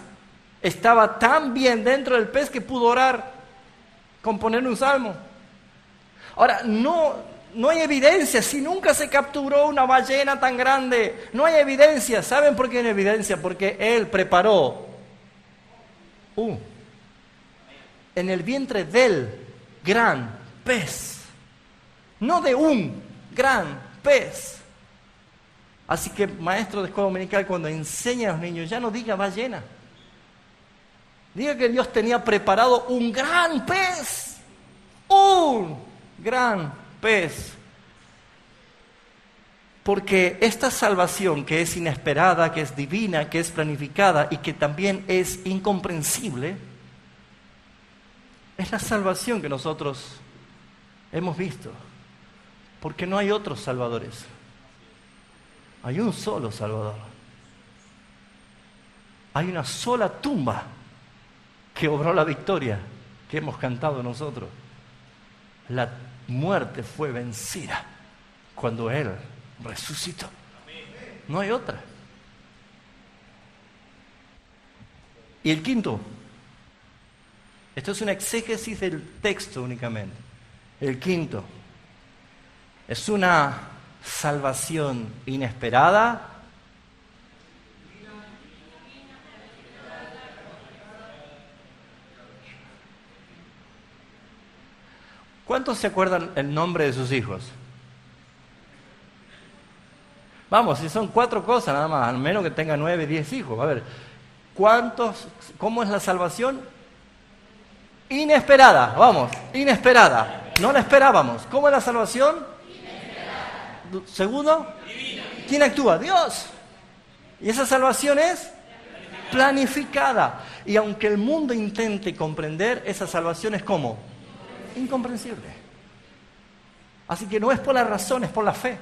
estaba tan bien dentro del pez que pudo orar, componer un salmo. Ahora, no hay evidencia, si nunca se capturó una ballena tan grande, no hay evidencia. ¿Saben por qué no hay evidencia? Porque Él preparó en el vientre del gran pez, no de un gran pez. Así que, maestro de escuela dominical, cuando enseña a los niños, ya no diga ballena. Diga que Dios tenía preparado un gran pez. Un gran pez. Porque esta salvación que es inesperada, que es divina, que es planificada y que también es incomprensible, es la salvación que nosotros hemos visto. Porque no hay otros salvadores. Hay un solo Salvador. Hay una sola tumba que obró la victoria que hemos cantado nosotros. La muerte fue vencida cuando Él resucitó. No hay otra. Y el quinto, esto es una exégesis del texto únicamente. El quinto, es una salvación inesperada. ¿Cuántos se acuerdan el nombre de sus hijos? Vamos, si son 4 cosas nada más, al menos que tenga 9, 10 hijos. A ver, ¿cómo es la salvación? Inesperada, vamos, inesperada. No la esperábamos. ¿Cómo es la salvación? Inesperada. Segundo, divina. ¿Quién actúa? Dios. Y esa salvación es planificada. Y aunque el mundo intente comprender, esa salvación es ¿cómo? Incomprensible. Así que no es por la razón, es por la fe.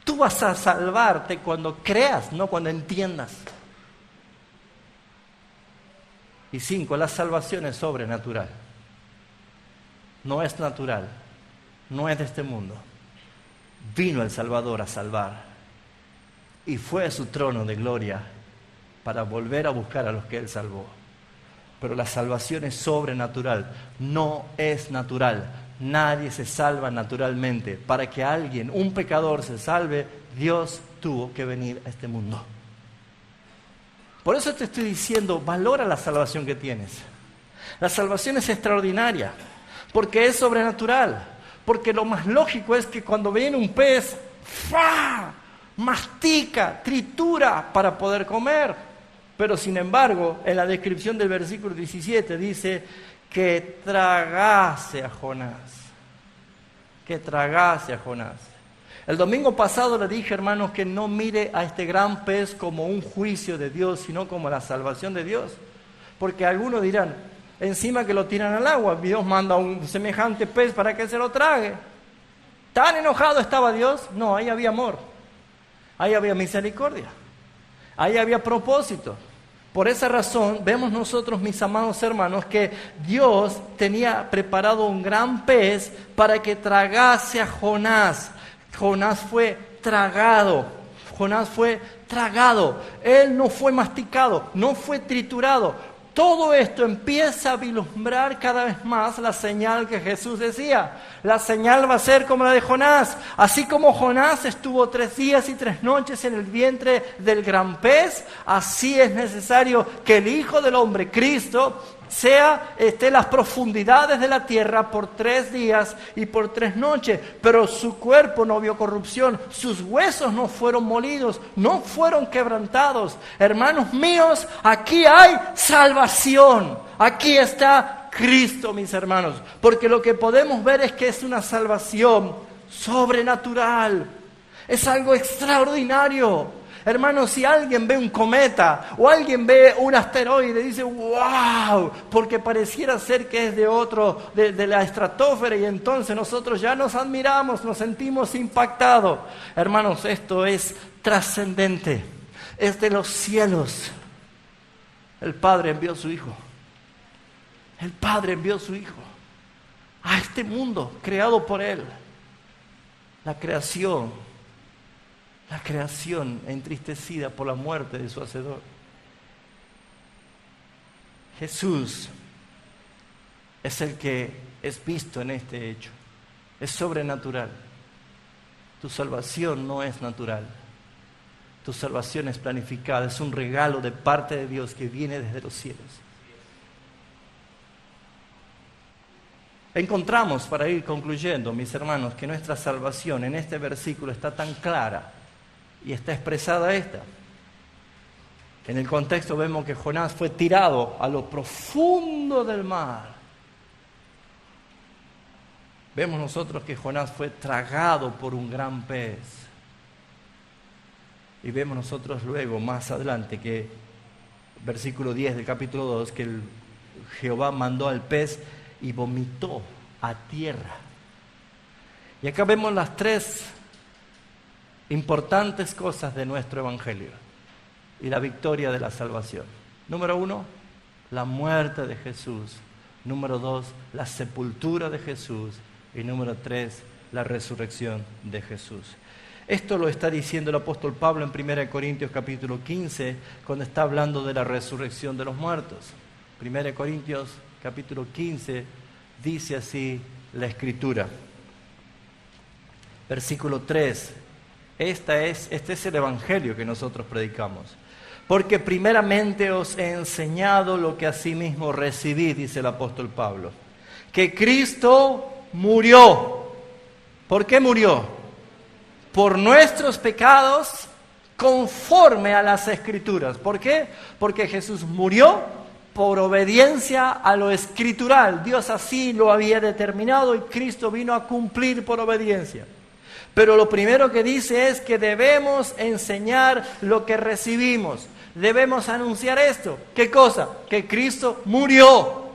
Tú vas a salvarte cuando creas, no cuando entiendas. Y 5, la salvación es sobrenatural. No es natural, no es de este mundo. Vino el Salvador a salvar y fue a su trono de gloria para volver a buscar a los que Él salvó. Pero la salvación es sobrenatural, no es natural. Nadie se salva naturalmente. Para que alguien, un pecador, se salve, Dios tuvo que venir a este mundo. Por eso te estoy diciendo, valora la salvación que tienes. La salvación es extraordinaria, porque es sobrenatural. Porque lo más lógico es que cuando viene un pez, ¡fua!, mastica, tritura para poder comer. Pero sin embargo, en la descripción del versículo 17 dice que tragase a Jonás. Que tragase a Jonás. El domingo pasado le dije, hermanos, que no mire a este gran pez como un juicio de Dios, sino como la salvación de Dios. Porque algunos dirán, encima que lo tiran al agua, Dios manda un semejante pez para que se lo trague. ¿Tan enojado estaba Dios? No, ahí había amor. Ahí había misericordia. Ahí había propósito. Por esa razón, vemos nosotros, mis amados hermanos, que Dios tenía preparado un gran pez para que tragase a Jonás. Jonás fue tragado. Jonás fue tragado. Él no fue masticado, no fue triturado. Todo esto empieza a vislumbrar cada vez más la señal que Jesús decía. La señal va a ser como la de Jonás. Así como Jonás estuvo 3 días y 3 noches en el vientre del gran pez, así es necesario que el Hijo del Hombre, Cristo, esté en las profundidades de la tierra por 3 días y por 3 noches. Pero su cuerpo no vio corrupción, sus huesos no fueron molidos, no fueron quebrantados. Hermanos míos, aquí hay salvación. Aquí está Cristo, mis hermanos. Porque lo que podemos ver es que es una salvación sobrenatural. Es algo extraordinario. Hermanos, si alguien ve un cometa o alguien ve un asteroide, dice ¡wow! Porque pareciera ser que es de la estratosfera, y entonces nosotros ya nos admiramos, nos sentimos impactados. Hermanos, esto es trascendente, es de los cielos. El Padre envió a su Hijo. El Padre envió a su Hijo a este mundo creado por Él. La creación entristecida por la muerte de su Hacedor. Jesús es el que es visto en este hecho. Es sobrenatural. Tu salvación no es natural. Tu salvación es planificada. Es un regalo de parte de Dios que viene desde los cielos. Encontramos, para ir concluyendo, mis hermanos, que nuestra salvación en este versículo está tan clara. Y está expresada esta. En el contexto vemos que Jonás fue tirado a lo profundo del mar. Vemos nosotros que Jonás fue tragado por un gran pez. Y vemos nosotros luego, más adelante, que versículo 10 del capítulo 2, que Jehová mandó al pez y vomitó a tierra. Y acá vemos las tres importantes cosas de nuestro evangelio y la victoria de la salvación. Número 1, la muerte de Jesús. Número 2, la sepultura de Jesús. Y número 3, la resurrección de Jesús. Esto lo está diciendo el apóstol Pablo en 1 Corintios capítulo 15, cuando está hablando de la resurrección de los muertos. 1 Corintios capítulo 15 dice así la Escritura. Versículo 3. Este es el evangelio que nosotros predicamos. Porque primeramente os he enseñado lo que asimismo recibí, dice el apóstol Pablo. Que Cristo murió. ¿Por qué murió? Por nuestros pecados conforme a las Escrituras. ¿Por qué? Porque Jesús murió por obediencia a lo escritural. Dios así lo había determinado y Cristo vino a cumplir por obediencia. Pero lo primero que dice es que debemos enseñar lo que recibimos. Debemos anunciar esto. ¿Qué cosa? Que Cristo murió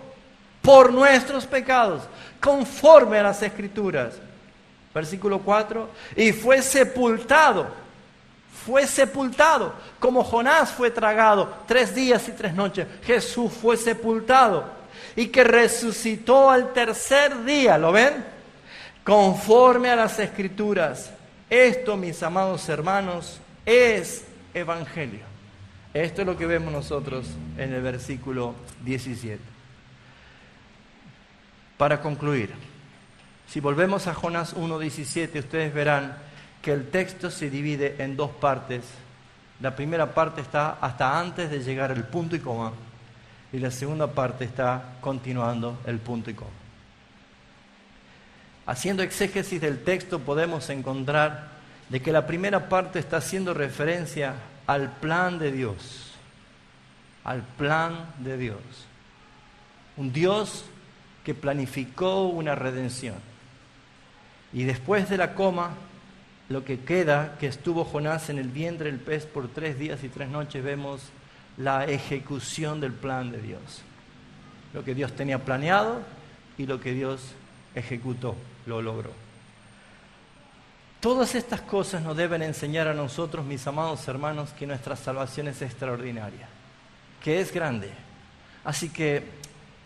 por nuestros pecados, conforme a las Escrituras. Versículo 4. Y fue sepultado, como Jonás fue tragado 3 días y 3 noches. Jesús fue sepultado y que resucitó al tercer día. ¿Lo ven? Conforme a las Escrituras. Esto, mis amados hermanos, es evangelio. Esto es lo que vemos nosotros en el versículo 17. Para concluir, si volvemos a Jonás 1:17, ustedes verán que el texto se divide en 2 partes. La primera parte está hasta antes de llegar al punto y coma, y la segunda parte está continuando el punto y coma. Haciendo exégesis del texto podemos encontrar de que la primera parte está haciendo referencia al plan de Dios. Al plan de Dios. Un Dios que planificó una redención. Y después de la coma, lo que queda, que estuvo Jonás en el vientre del pez por 3 días y 3 noches, vemos la ejecución del plan de Dios. Lo que Dios tenía planeado y lo que Dios ejecutó, lo logró. Todas estas cosas nos deben enseñar a nosotros, mis amados hermanos, que nuestra salvación es extraordinaria, que es grande. Así que,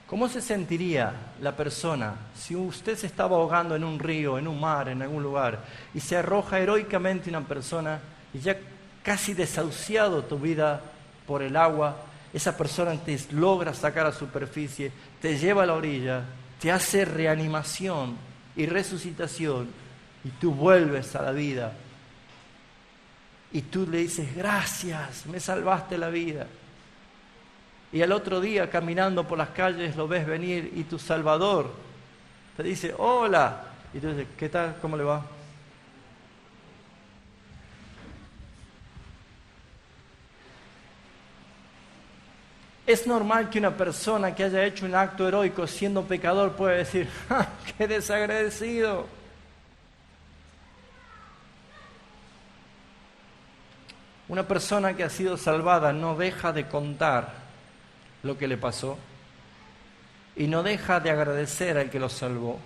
¿cómo se sentiría la persona si usted se estaba ahogando en un río, en un mar, en algún lugar, y se arroja heroicamente una persona y ya casi desahuciado tu vida por el agua, esa persona te logra sacar a superficie, te lleva a la orilla, te hace reanimación y resucitación y tú vuelves a la vida y tú le dices gracias, me salvaste la vida? Y al otro día caminando por las calles lo ves venir y tu Salvador te dice hola y tú dices ¿qué tal? ¿Cómo le va? Es normal que una persona que haya hecho un acto heroico siendo pecador pueda decir ¡ah, qué desagradecido! Una persona que ha sido salvada no deja de contar lo que le pasó y no deja de agradecer al que lo salvó.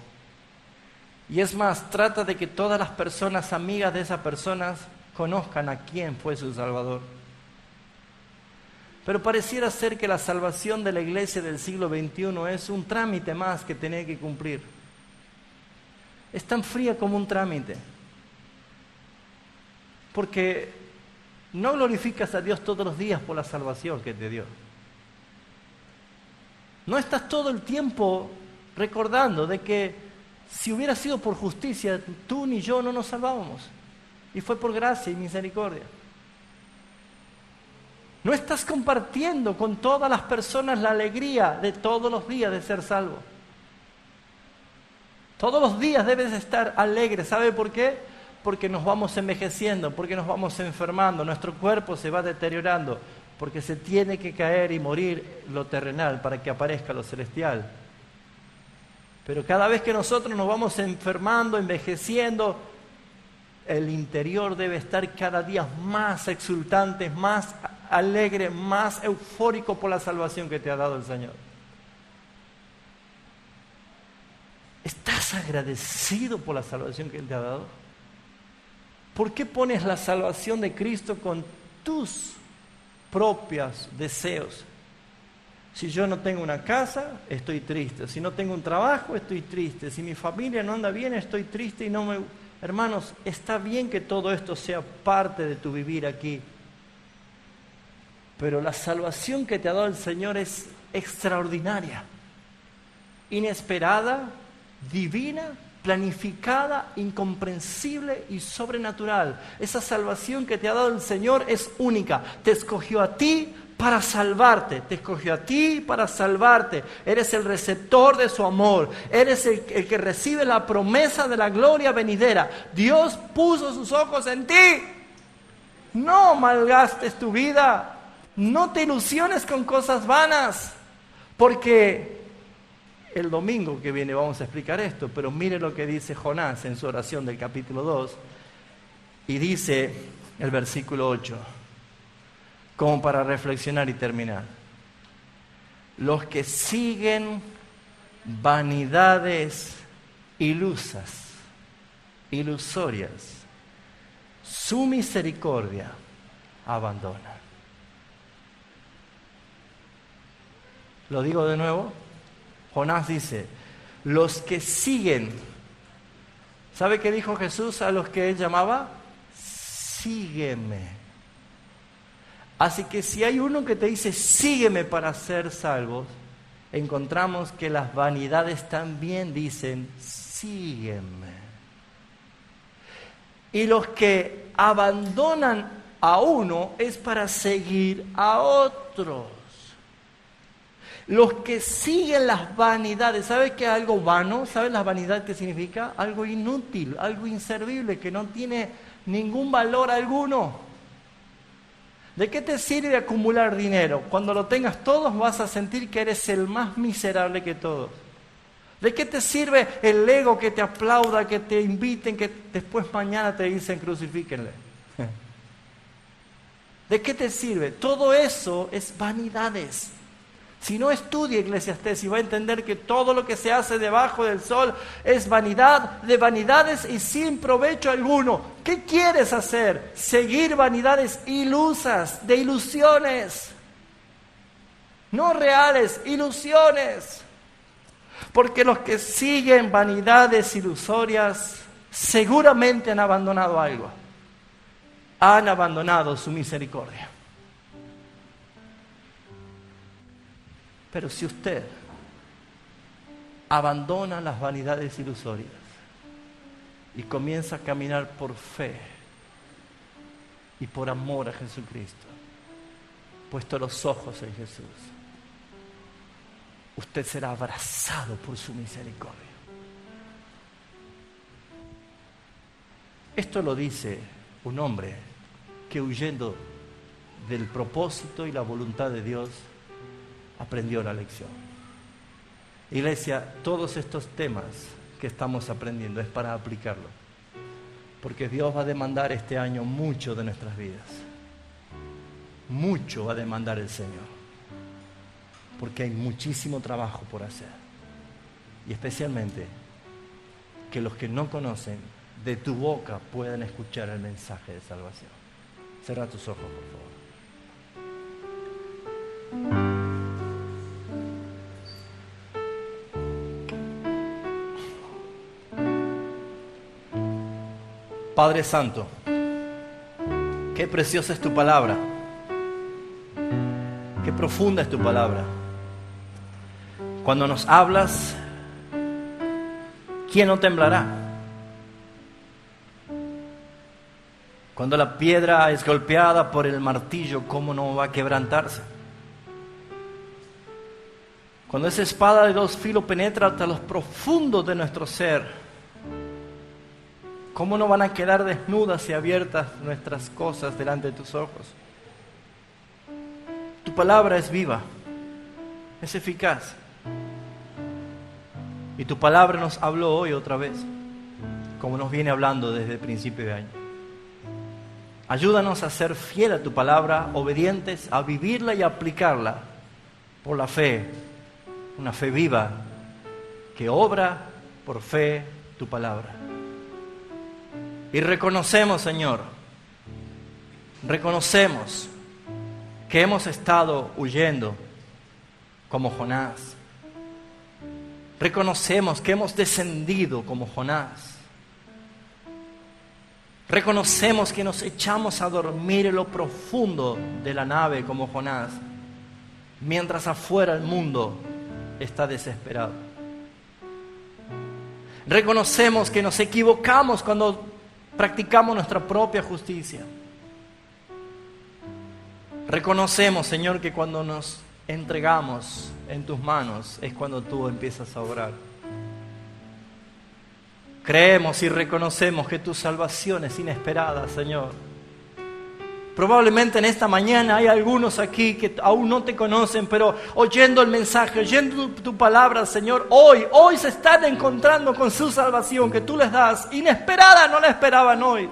Y es más, trata de que todas las personas amigas de esas personas conozcan a quién fue su Salvador. Pero pareciera ser que la salvación de la iglesia del siglo XXI es un trámite más que tiene que cumplir. Es tan fría como un trámite. Porque no glorificas a Dios todos los días por la salvación que te dio. No estás todo el tiempo recordando de que si hubiera sido por justicia, tú ni yo no nos salvábamos. Y fue por gracia y misericordia. No estás compartiendo con todas las personas la alegría de todos los días de ser salvo. Todos los días debes estar alegre. ¿Sabe por qué? Porque nos vamos envejeciendo, porque nos vamos enfermando, nuestro cuerpo se va deteriorando, porque se tiene que caer y morir lo terrenal para que aparezca lo celestial. Pero cada vez que nosotros nos vamos enfermando, envejeciendo, el interior debe estar cada día más exultante, más alegre, más eufórico por la salvación que te ha dado el Señor. ¿Estás agradecido por la salvación que Él te ha dado? ¿Por qué pones la salvación de Cristo con tus propios deseos? Si yo no tengo una casa, estoy triste. Si no tengo un trabajo, estoy triste. Si mi familia no anda bien, estoy triste y no me... Hermanos, está bien que todo esto sea parte de tu vivir aquí. Pero la salvación que te ha dado el Señor es extraordinaria, inesperada, divina, planificada, incomprensible y sobrenatural. Esa salvación que te ha dado el Señor es única. Te escogió a ti para salvarte, te escogió a ti para salvarte. Eres el receptor de su amor, eres el que recibe la promesa de la gloria venidera. Dios puso sus ojos en ti. No malgastes tu vida, no te ilusiones con cosas vanas, porque el domingo que viene vamos a explicar esto, pero mire lo que dice Jonás en su oración del capítulo 2, y dice el versículo 8, como para reflexionar y terminar. Los que siguen vanidades ilusorias, su misericordia abandona. Lo digo de nuevo. Jonás dice, los que siguen, ¿sabe qué dijo Jesús a los que Él llamaba? Sígueme. Así que si hay uno que te dice, sígueme para ser salvos, encontramos que las vanidades también dicen, sígueme. Y los que abandonan a uno es para seguir a otros. Los que siguen las vanidades, ¿sabes qué es algo vano? ¿Sabes la vanidad qué significa? Algo inútil, algo inservible, que no tiene ningún valor alguno. ¿De qué te sirve acumular dinero? Cuando lo tengas todos vas a sentir que eres el más miserable que todos. ¿De qué te sirve el ego que te aplauda, que te inviten, que después mañana te dicen crucifíquenle? ¿De qué te sirve? Todo eso es vanidades. Si no estudia Eclesiastés y va a entender que todo lo que se hace debajo del sol es vanidad de vanidades y sin provecho alguno. ¿Qué quieres hacer? Seguir vanidades ilusas, de ilusiones. No reales, ilusiones. Porque los que siguen vanidades ilusorias seguramente han abandonado algo. Han abandonado su misericordia. Pero si usted abandona las vanidades ilusorias y comienza a caminar por fe y por amor a Jesucristo, puesto los ojos en Jesús, usted será abrazado por su misericordia. Esto lo dice un hombre que, huyendo del propósito y la voluntad de Dios, aprendió la lección. Iglesia, todos estos temas que estamos aprendiendo es para aplicarlo, porque Dios va a demandar este año mucho de nuestras vidas. Mucho va a demandar el Señor, porque hay muchísimo trabajo por hacer, y especialmente que los que no conocen de tu boca puedan escuchar el mensaje de salvación. Cierra tus ojos, por favor. Padre Santo, qué preciosa es tu palabra, qué profunda es tu palabra. Cuando nos hablas, ¿quién no temblará? Cuando la piedra es golpeada por el martillo, ¿cómo no va a quebrantarse? Cuando esa espada de dos filos penetra hasta los profundos de nuestro ser, ¿cómo no van a quedar desnudas y abiertas nuestras cosas delante de tus ojos? Tu palabra es viva, es eficaz. Y tu palabra nos habló hoy otra vez, como nos viene hablando desde el principio de año. Ayúdanos a ser fiel a tu palabra, obedientes, a vivirla y a aplicarla por la fe, una fe viva que obra por fe tu palabra. Y reconocemos, Señor, reconocemos que hemos estado huyendo como Jonás. Reconocemos que hemos descendido como Jonás. Reconocemos que nos echamos a dormir en lo profundo de la nave como Jonás, mientras afuera el mundo está desesperado. Reconocemos que nos equivocamos cuando practicamos nuestra propia justicia. Reconocemos, Señor, que cuando nos entregamos en tus manos es cuando tú empiezas a obrar. Creemos y reconocemos que tu salvación es inesperada, Señor. Probablemente en esta mañana hay algunos aquí que aún no te conocen, pero oyendo el mensaje, oyendo tu palabra, Señor, hoy se están encontrando con su salvación que tú les das. Inesperada, no la esperaban hoy.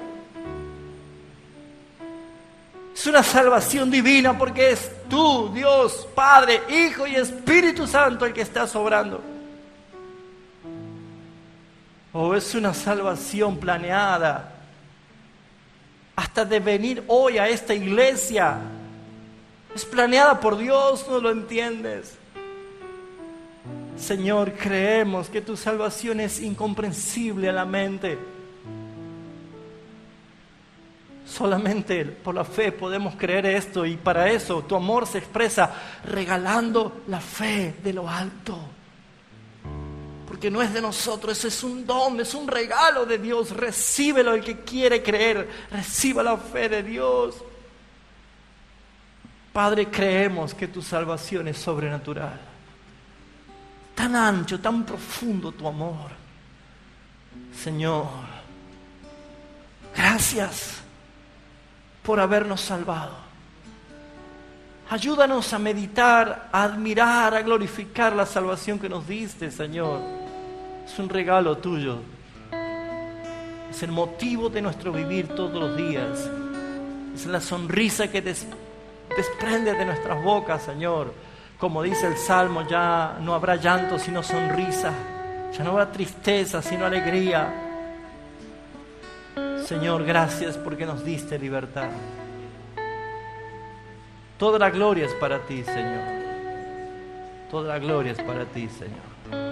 Es una salvación divina porque es tú, Dios, Padre, Hijo y Espíritu Santo el que está obrando. O es una salvación planeada hasta de venir hoy a esta iglesia. Es planeada por Dios, no lo entiendes. Señor, creemos que tu salvación es incomprensible a la mente. Solamente por la fe podemos creer esto, y para eso tu amor se expresa regalando la fe de lo alto. Porque no es de nosotros, eso es un don, es un regalo de Dios. Recíbelo el que quiere creer, reciba la fe de Dios. Padre, creemos que tu salvación es sobrenatural. Tan ancho, tan profundo tu amor. Señor, gracias por habernos salvado. Ayúdanos a meditar, a admirar, a glorificar la salvación que nos diste, Señor. Es un regalo tuyo. Es el motivo de nuestro vivir todos los días. Es la sonrisa que desprende de nuestras bocas, Señor. Como dice el Salmo, ya no habrá llanto sino sonrisa. Ya no habrá tristeza sino alegría. Señor, gracias porque nos diste libertad. Toda la gloria es para ti, Señor. Toda la gloria es para ti, Señor.